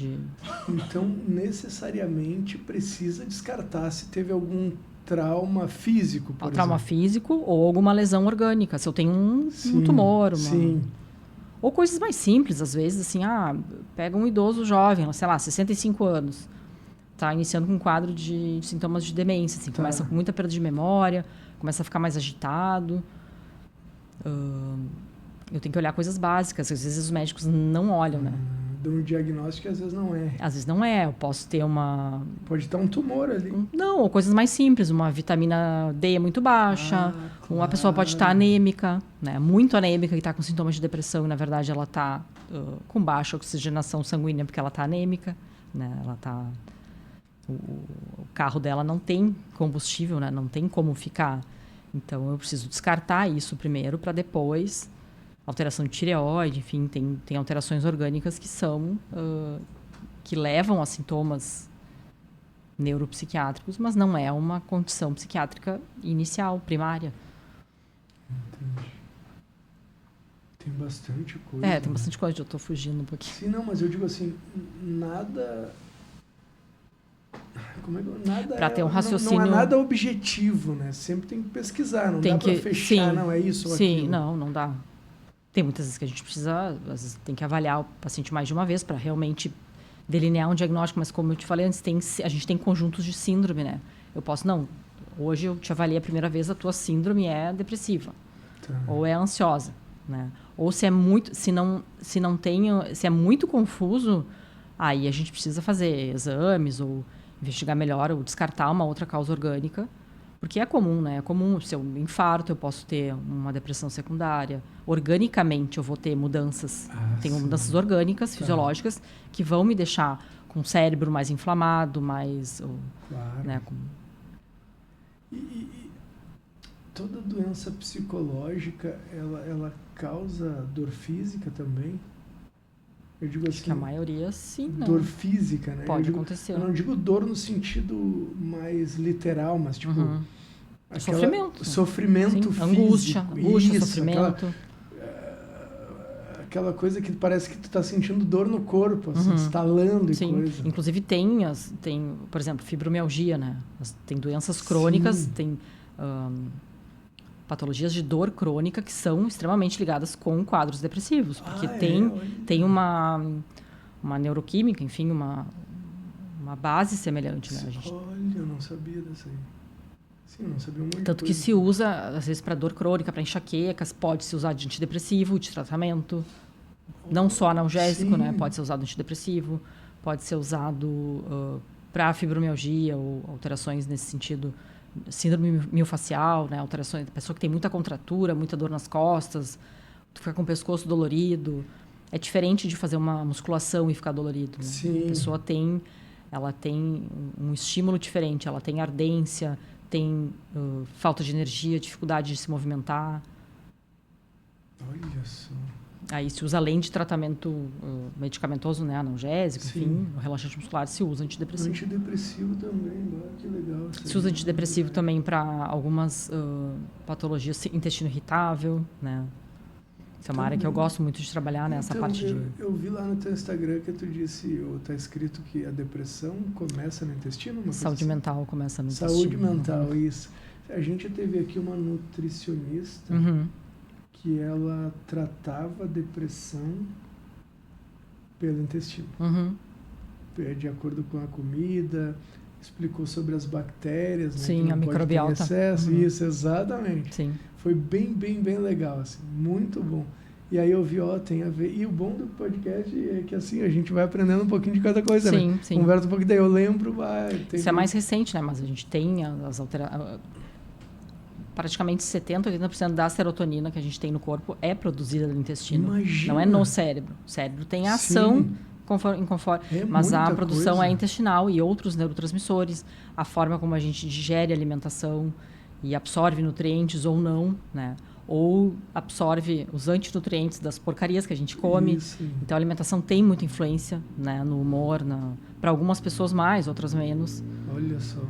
Então, necessariamente, precisa descartar se teve algum trauma físico, por exemplo. Trauma físico ou alguma lesão orgânica. Se eu tenho um tumor, ou coisas mais simples, às vezes, assim, pega um idoso jovem, sei lá, 65 anos, está iniciando com um quadro de sintomas de demência, assim, começa com muita perda de memória, começa a ficar mais agitado. Eu tenho que olhar coisas básicas, às vezes os médicos não olham, né? Dão um diagnóstico e às vezes não é. Às vezes não é, eu posso ter uma... Pode estar um tumor ali. Não, ou coisas mais simples, uma vitamina D muito baixa, uma pessoa pode estar anêmica, né? Muito anêmica e está com sintomas de depressão e, na verdade, ela está com baixa oxigenação sanguínea porque ela está anêmica, né? Ela está... O carro dela não tem combustível, né? Não tem como ficar. Então, eu preciso descartar isso primeiro para depois... Alteração de tireoide, enfim, tem alterações orgânicas que são... que levam a sintomas neuropsiquiátricos, mas não é uma condição psiquiátrica inicial, primária. Entendi. Tem bastante coisa. Tem bastante coisa, eu estou fugindo um pouquinho. Sim, não, mas eu digo assim, nada... Nada para ter um raciocínio... Não é nada objetivo, né? Sempre tem que pesquisar, não dá para fechar, não é isso ou aquilo. Não dá. Tem muitas vezes que a gente precisa, às vezes tem que avaliar o paciente mais de uma vez para realmente delinear um diagnóstico, mas como eu te falei antes, a gente tem conjuntos de síndrome, né? Eu posso, hoje eu te avaliei a primeira vez, a tua síndrome é depressiva, ou é ansiosa, né? Ou se é muito, se é muito confuso, aí a gente precisa fazer exames ou investigar melhor ou descartar uma outra causa orgânica. Porque é comum, né? É comum, se eu infarto, eu posso ter uma depressão secundária. Organicamente, eu vou ter mudanças. Tenho mudanças orgânicas, fisiológicas, que vão me deixar com o cérebro mais inflamado, mais... Né, E toda doença psicológica, ela causa dor física também? Eu digo assim... Acho que a maioria, sim, né? Dor física, né? Pode acontecer. Eu não digo dor no sentido mais literal, mas tipo... Sofrimento. Sofrimento físico. Angústia, sofrimento. Aquela coisa que parece que tu tá sentindo dor no corpo, assim, estalando e coisa. Inclusive tem, por exemplo, fibromialgia, né? Tem doenças crônicas, tem... patologias de dor crônica que são extremamente ligadas com quadros depressivos, porque tem uma neuroquímica, enfim, uma base semelhante, né? Olha, eu não sabia dessa aí. Sim, eu não sabia um monte de Tanto que coisa. se usa, às vezes, para dor crônica, para enxaquecas, pode se usar de antidepressivo, de tratamento. Não só analgésico, Sim. né? Pode ser usado antidepressivo, pode ser usado para fibromialgia ou alterações nesse sentido, síndrome miofascial, né? Alterações, pessoa que tem muita contratura, muita dor nas costas, fica com o pescoço dolorido. É diferente de fazer uma musculação e ficar dolorido. Né? Sim. A pessoa ela tem um estímulo diferente, ela tem ardência, tem falta de energia, dificuldade de se movimentar. Olha só. Aí se usa além de tratamento medicamentoso, né, analgésico, Sim. enfim, o relaxante muscular se usa antidepressivo. Antidepressivo também, que legal. Se usa antidepressivo também para algumas patologias, intestino irritável, né? Isso é uma área que eu gosto muito de trabalhar, né? Essa Então, parte de... Eu vi lá no teu Instagram que tu disse, ou tá escrito que a depressão começa no intestino? Uma Saúde coisa mental começa no assim? Saúde intestino. mental, isso. A gente teve aqui uma nutricionista que ela tratava a depressão pelo intestino. De acordo com a comida, explicou sobre as bactérias, né? Sim, que não a pode ter microbiota. excesso, isso, exatamente. Sim. Foi bem legal, assim, muito bom. E aí eu vi, tem a ver. E o bom do podcast é que, assim, a gente vai aprendendo um pouquinho de cada coisa, Sim, né? sim. Conversa um pouquinho, daí eu lembro, Isso é mais recente, né? Mas a gente tem as alterações... Praticamente 70%, 80% da serotonina que a gente tem no corpo é produzida no intestino. Imagina. Não é no cérebro. O cérebro tem ação mas a produção coisa. é intestinal e outros neurotransmissores, a forma como a gente digere a alimentação e absorve nutrientes ou não, né? Ou absorve os antinutrientes das porcarias que a gente come. Isso. Então a alimentação tem muita influência, né, no humor, para algumas pessoas mais, outras menos. Olha só.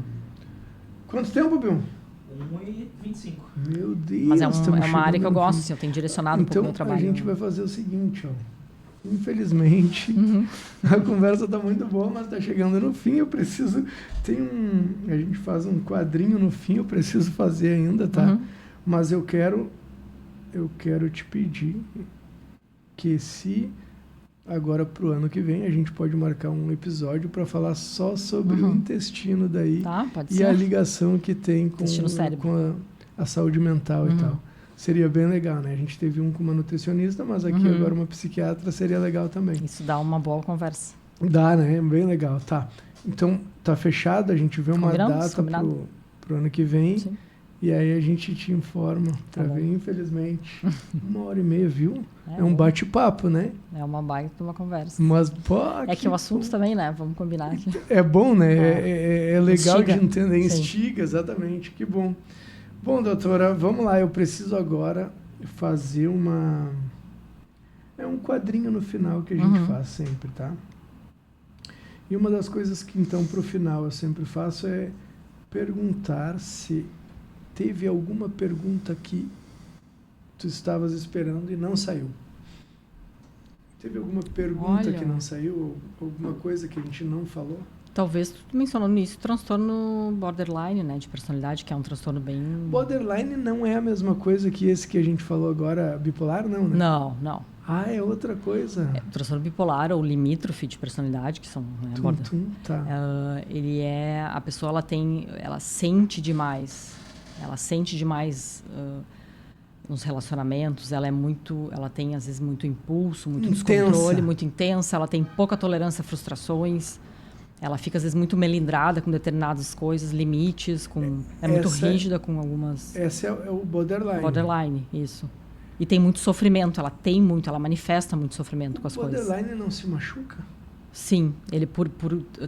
Quanto tempo, Bill? 1h25. Meu Deus. Mas é estamos uma área chegando que eu no gosto, fim. assim, eu tenho direcionado um pouco o meu Então, trabalho. a gente vai fazer o seguinte, Infelizmente, a conversa está muito boa, mas está chegando no fim. Eu preciso... A gente faz um quadrinho no fim, eu preciso fazer ainda, tá? Mas eu quero te pedir que se agora pro ano que vem a gente pode marcar um episódio para falar só sobre o intestino daí. Tá, pode e ser. a ligação que tem com a saúde mental e tal. Seria bem legal, né? A gente teve um com uma nutricionista, mas aqui agora uma psiquiatra seria legal também. Isso dá uma boa conversa. Dá, né? Bem legal, tá. Então, tá fechado, a gente vê uma data pro ano que vem. Sim. E aí a gente te informa pra ver, infelizmente. 1h30, viu? É um bate-papo, né? É uma baita uma conversa. Mas, pô, é que o assunto também, né? Vamos combinar aqui. É bom, né? É legal Instiga. de entender. Sim. Instiga, exatamente. Que bom. Bom, doutora, vamos lá. Eu preciso agora fazer um quadrinho no final que a gente faz sempre, tá? E uma das coisas que, então, pro final eu sempre faço é perguntar se teve alguma pergunta que tu estavas esperando e não saiu. Teve alguma pergunta que não saiu? Ou alguma coisa que a gente não falou? Talvez tu mencionou nisso, transtorno borderline, né, de personalidade, que é um transtorno bem... Borderline não é a mesma coisa que esse que a gente falou agora, bipolar, não, né? Não. Ah, é outra coisa. É, o transtorno bipolar ou limítrofe de personalidade, que são... Né, tá. Ele a pessoa, ela sente demais. Nos relacionamentos, ela tem às vezes muito impulso, muito descontrole, muito intensa, ela tem pouca tolerância a frustrações. Ela fica, às vezes, muito melindrada com determinadas coisas, limites, muito rígida com algumas... Esse é o borderline. Borderline, isso. E tem muito sofrimento, ela manifesta muito sofrimento com as coisas. O borderline não se machuca? Sim, ele por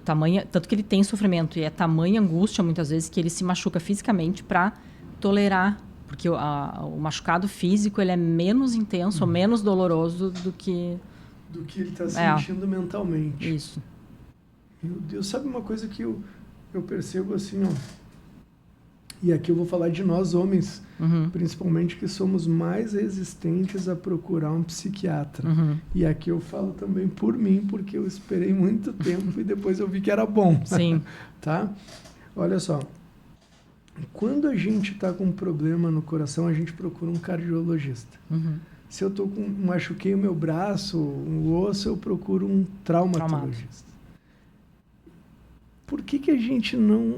tamanha... Tanto que ele tem sofrimento e é tamanha angústia, muitas vezes, que ele se machuca fisicamente para tolerar. Porque o machucado físico, ele é menos intenso, ou menos doloroso do que... Do que ele está sentindo mentalmente. Isso. Meu Deus, sabe uma coisa que eu percebo assim, e aqui eu vou falar de nós homens, principalmente, que somos mais resistentes a procurar um psiquiatra. E aqui eu falo também por mim, porque eu esperei muito tempo e depois eu vi que era bom. Sim. Tá? Olha só, quando a gente está com um problema no coração, a gente procura um cardiologista. Se eu machuquei o meu braço, o osso, eu procuro um traumatologista. Por que a gente não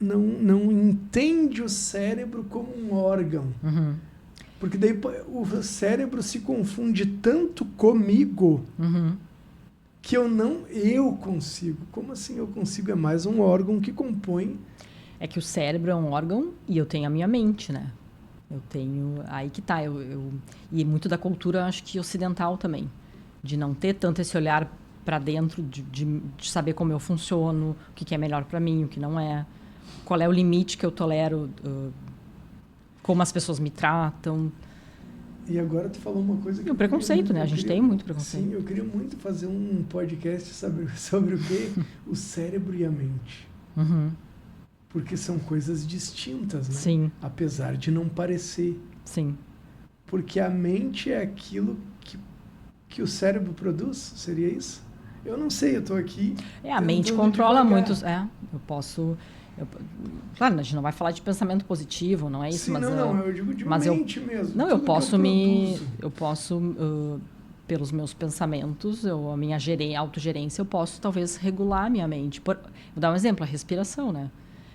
não entende o cérebro como um órgão. Uhum. Porque daí o cérebro se confunde tanto comigo Uhum. que eu consigo. Como assim eu consigo? É mais um órgão que compõe. É que o cérebro é um órgão e eu tenho a minha mente, né? Eu tenho... Aí que tá. E muito da cultura, acho que ocidental também. De não ter tanto esse olhar para dentro, de saber como eu funciono, o que é melhor para mim, o que não é. Qual é o limite que eu tolero, como as pessoas me tratam. E agora tu falou uma coisa que... E o preconceito, né? A gente tem muito preconceito. Sim, eu queria muito fazer um podcast sobre o que? O cérebro e a mente. Uhum. Porque são coisas distintas, né? Sim. Apesar de não parecer. Sim. Porque a mente é aquilo que o cérebro produz, seria isso? Eu não sei, eu estou aqui... A mente controla muitos... eu posso... claro, a gente não vai falar de pensamento positivo, não é isso? Sim, mas eu digo de mente mesmo. Não, eu posso pelos meus pensamentos, a minha autogerência, eu posso talvez regular a minha mente. Vou dar um exemplo, a respiração, né?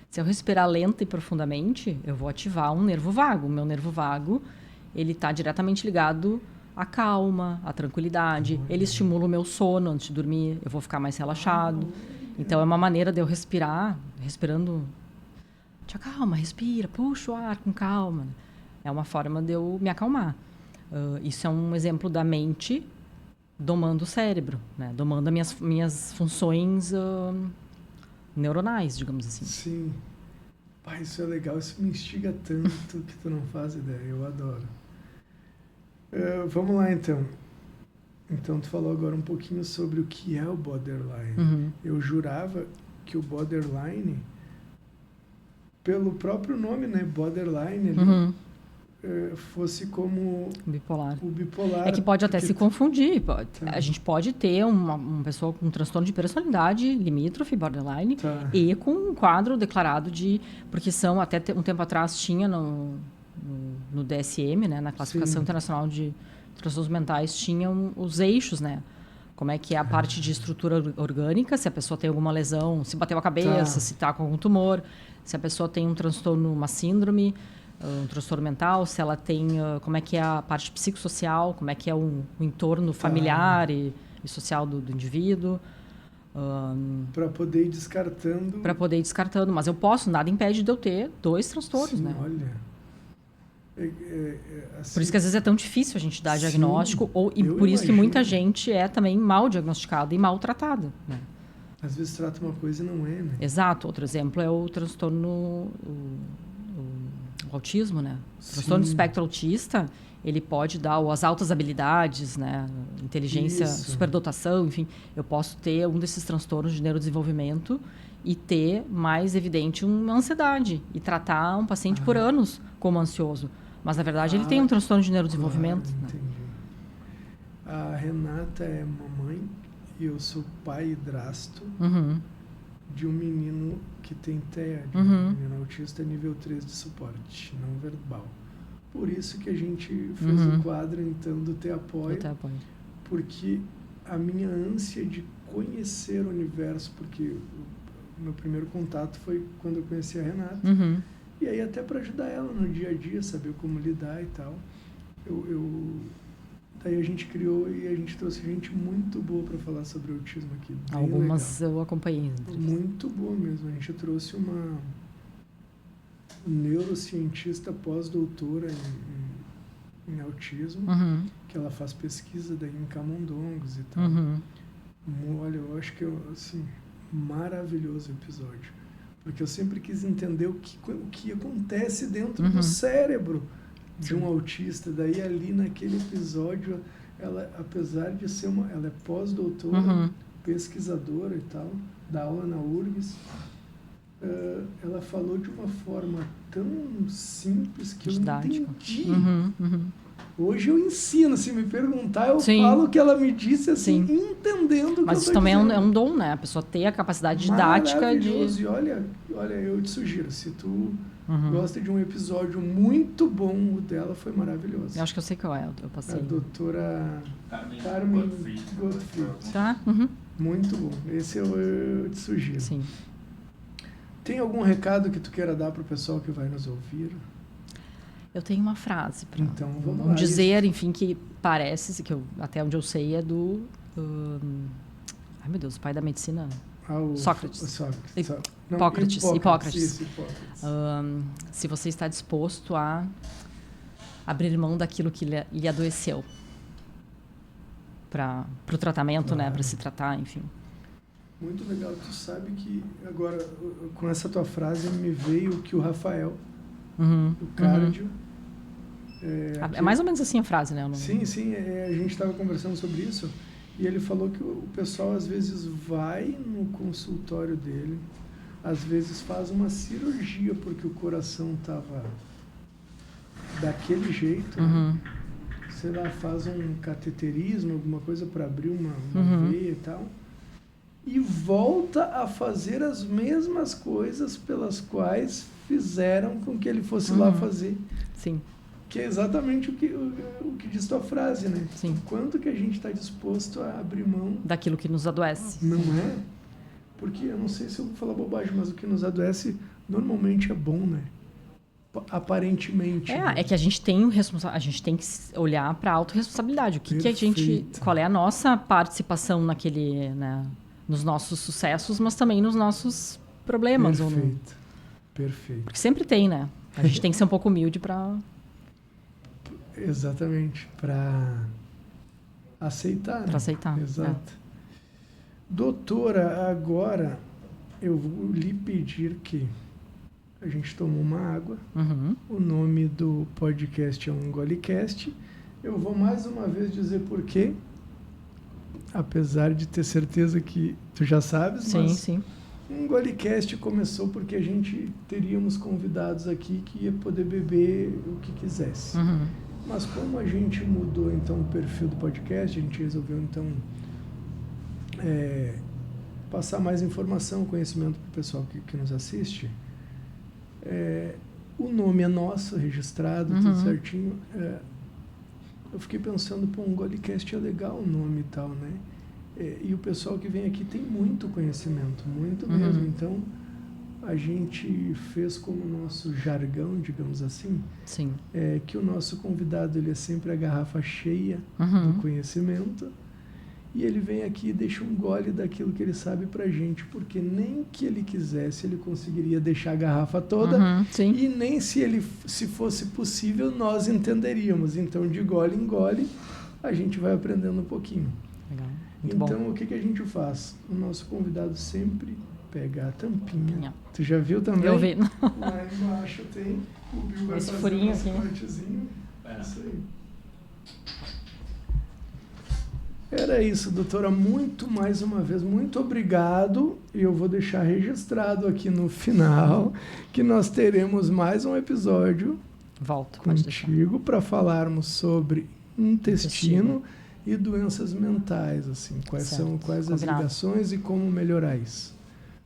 Se eu respirar lenta e profundamente, eu vou ativar um nervo vago. O meu nervo vago, ele está diretamente ligado à calma, à tranquilidade. Ele estimula o meu sono antes de dormir, eu vou ficar mais relaxado. Então, é uma maneira de eu respirando, te acalma, respira, puxa o ar com calma. É uma forma de eu me acalmar. Isso é um exemplo da mente domando o cérebro, né? Domando as minhas funções neuronais, digamos assim. Sim. Pai, isso é legal, isso me instiga tanto que tu não faz ideia, eu adoro. Vamos lá, então. Então, tu falou agora um pouquinho sobre o que é o borderline. Uhum. Eu jurava que o borderline, pelo próprio nome, né, borderline, Uhum. Fosse como Bipolar. o bipolar. É que pode até se confundir. Tá. A gente pode ter uma pessoa com um transtorno de personalidade limítrofe, borderline, Tá. e com um quadro declarado de... Porque são, até um tempo atrás, tinha no DSM, né, na Classificação Sim. Internacional de Transtornos Mentais, tinham os eixos, né? Como é que é a parte de estrutura orgânica, se a pessoa tem alguma lesão, se bateu a cabeça, se está com algum tumor, se a pessoa tem um transtorno, uma síndrome, um transtorno mental, se ela tem, como é que é a parte psicossocial, como é que é o entorno familiar e social do indivíduo. Para poder ir descartando. Para poder ir descartando. Mas eu posso, nada impede de eu ter 2 transtornos, Sim, né? Olha. Assim, por isso que às vezes é tão difícil a gente dar diagnóstico, e por isso que imagino. muita gente é também mal diagnosticada e maltratada, né? Às vezes trata uma coisa e não é, né? Exato. Outro exemplo é o transtorno, o autismo, né? O transtorno do espectro autista, ele pode dar as altas habilidades, né? Inteligência, superdotação, enfim. Eu posso ter um desses transtornos de neurodesenvolvimento e ter mais evidente uma ansiedade e tratar um paciente por anos como ansioso. Mas, na verdade, ele tem um transtorno de neurodesenvolvimento. Claro, entendi. Né? A Renata é mamãe e eu sou pai hidrasto de um menino que tem TEA, de um menino autista nível 3 de suporte, não verbal. Por isso que a gente fez o quadro, então, do Te Apoio, porque a minha ânsia de conhecer o universo, porque o meu primeiro contato foi quando eu conheci a Renata, e aí até para ajudar ela no dia a dia, saber como lidar e tal. Daí a gente criou e a gente trouxe gente muito boa para falar sobre o autismo aqui. Algumas legal. Eu acompanhei. Muito boa mesmo. A gente trouxe uma neurocientista pós-doutora em autismo, que ela faz pesquisa daí em camundongos e tal. Olha, eu acho que assim, maravilhoso o episódio. Porque eu sempre quis entender o que acontece dentro do cérebro de um autista. Daí ali naquele episódio, ela, apesar de ser ela é pós-doutora, pesquisadora e tal, dá aula na URGS, ela falou de uma forma tão simples que didático. Eu entendi. Hoje eu ensino, se me perguntar, eu Sim. falo o que ela me disse, assim, entendendo o que Mas isso também é um dom, né? A pessoa ter a capacidade didática de... E olha, eu te sugiro, se tu gosta de um episódio muito bom, o dela foi maravilhoso. Eu acho que eu sei qual é, eu passei. A doutora Carmen Gottfried. Tá? Muito bom. Esse eu te sugiro. Sim. Tem algum recado que tu queira dar para o pessoal que vai nos ouvir? Eu tenho uma frase para Então, vamos lá, dizer, enfim, que parece, que até onde eu sei é do... ai, meu Deus, o pai da medicina... Sócrates. Hipócrates. Isso, Hipócrates. Se você está disposto a abrir mão daquilo que lhe adoeceu para o tratamento, né, para se tratar, enfim. Muito legal. Tu sabe que agora, com essa tua frase, me veio que o Rafael, o cardio... É mais ou menos assim a frase, né? Sim, a gente estava conversando sobre isso e ele falou que o pessoal às vezes vai no consultório dele, às vezes faz uma cirurgia porque o coração estava daquele jeito, né? Sei lá, faz um cateterismo, alguma coisa para abrir uma veia e tal, e volta a fazer as mesmas coisas pelas quais fizeram com que ele fosse lá fazer. Sim. Que é exatamente o que diz tua frase, né? Sim. Quanto que a gente está disposto a abrir mão... daquilo que nos adoece. Não é? Porque, eu não sei se eu vou falar bobagem, mas o que nos adoece normalmente é bom, né? Aparentemente. É que a gente tem a gente tem que olhar para a autorresponsabilidade. O que a gente... Qual é a nossa participação naquele... né, nos nossos sucessos, mas também nos nossos problemas. Perfeito. Porque sempre tem, né? A gente tem que ser um pouco humilde para... Exatamente, para aceitar. Para aceitar. Exato. Doutora, agora eu vou lhe pedir que a gente tomou uma água. O nome do podcast é um Golecast. Eu vou mais uma vez dizer por quê, apesar de ter certeza que tu já sabes. Sim. Um Golecast começou porque a gente teríamos convidados aqui que ia poder beber o que quisesse. Mas como a gente mudou então o perfil do podcast, a gente resolveu então passar mais informação, conhecimento para o pessoal que nos assiste. O nome é nosso, registrado, tudo certinho. Eu fiquei pensando, um Golecast é legal o nome e tal, né? E o pessoal que vem aqui tem muito conhecimento, muito mesmo. Então, a gente fez como nosso jargão, digamos assim, Sim. Que o nosso convidado ele é sempre a garrafa cheia do conhecimento, e ele vem aqui e deixa um gole daquilo que ele sabe pra gente, porque nem que ele quisesse ele conseguiria deixar a garrafa toda, e nem se fosse possível nós entenderíamos. Então, de gole em gole, a gente vai aprendendo um pouquinho. Legal. Então, bom. O que a gente faz? O nosso convidado sempre pega a tampinha. Tu já viu também? Eu vi. Lá embaixo tem o Bill vai esse fazer furinho esse aqui. cortezinho. Isso aí. Era isso, doutora. Mais uma vez, muito obrigado. E eu vou deixar registrado aqui no final que nós teremos mais um episódio contigo para falarmos sobre intestino e doenças mentais, assim, quais as ligações e como melhorar isso.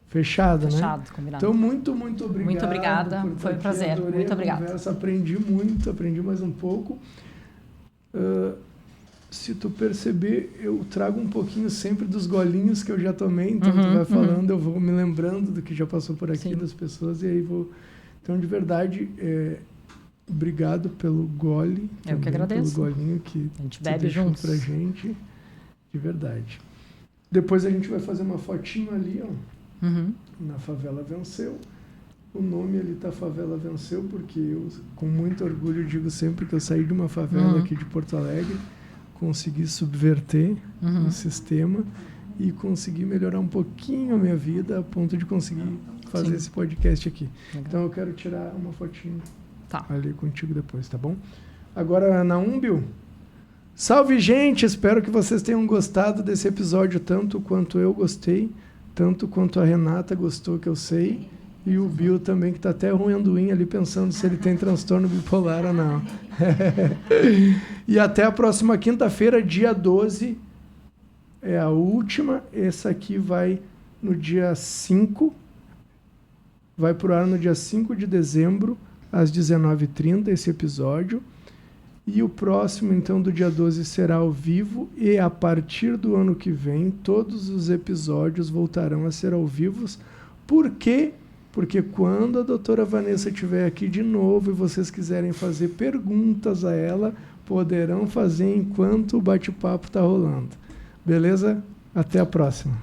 Fechado, né? Combinado. Então, muito obrigado. Muito obrigada, foi um prazer. Adorei muito obrigada. Conversa, aprendi mais um pouco. Se tu perceber, eu trago um pouquinho sempre dos golinhos que eu já tomei, então tu vai falando, eu vou me lembrando do que já passou por aqui, das pessoas, e aí vou... Então, de verdade, obrigado pelo gole. Eu que agradeço. Pelo golinho que a gente bebe juntos pra gente, de verdade. Depois a gente vai fazer uma fotinho ali, ó. Na Favela Venceu. O nome ali tá Favela Venceu, porque eu, com muito orgulho, digo sempre que eu saí de uma favela aqui de Porto Alegre, consegui subverter o sistema e consegui melhorar um pouquinho a minha vida a ponto de conseguir fazer esse podcast aqui. Legal. Então eu quero tirar uma fotinho ali contigo depois, tá bom? Agora, na Bill. Salve, gente! Espero que vocês tenham gostado desse episódio tanto quanto eu gostei, tanto quanto a Renata gostou, que eu sei, e o Bill também, que está até roendo unha ali, pensando se ele tem transtorno bipolar ou não. E até a próxima quinta-feira, dia 12, é a última. Essa aqui vai no dia 5, vai pro ar no dia 5 de dezembro, às 19h30, esse episódio. E o próximo, então, do dia 12 será ao vivo, e a partir do ano que vem, todos os episódios voltarão a ser ao vivo. Por quê? porque quando a doutora Vanessa estiver aqui de novo e vocês quiserem fazer perguntas a ela, poderão fazer enquanto o bate-papo está rolando. Beleza? Até a próxima.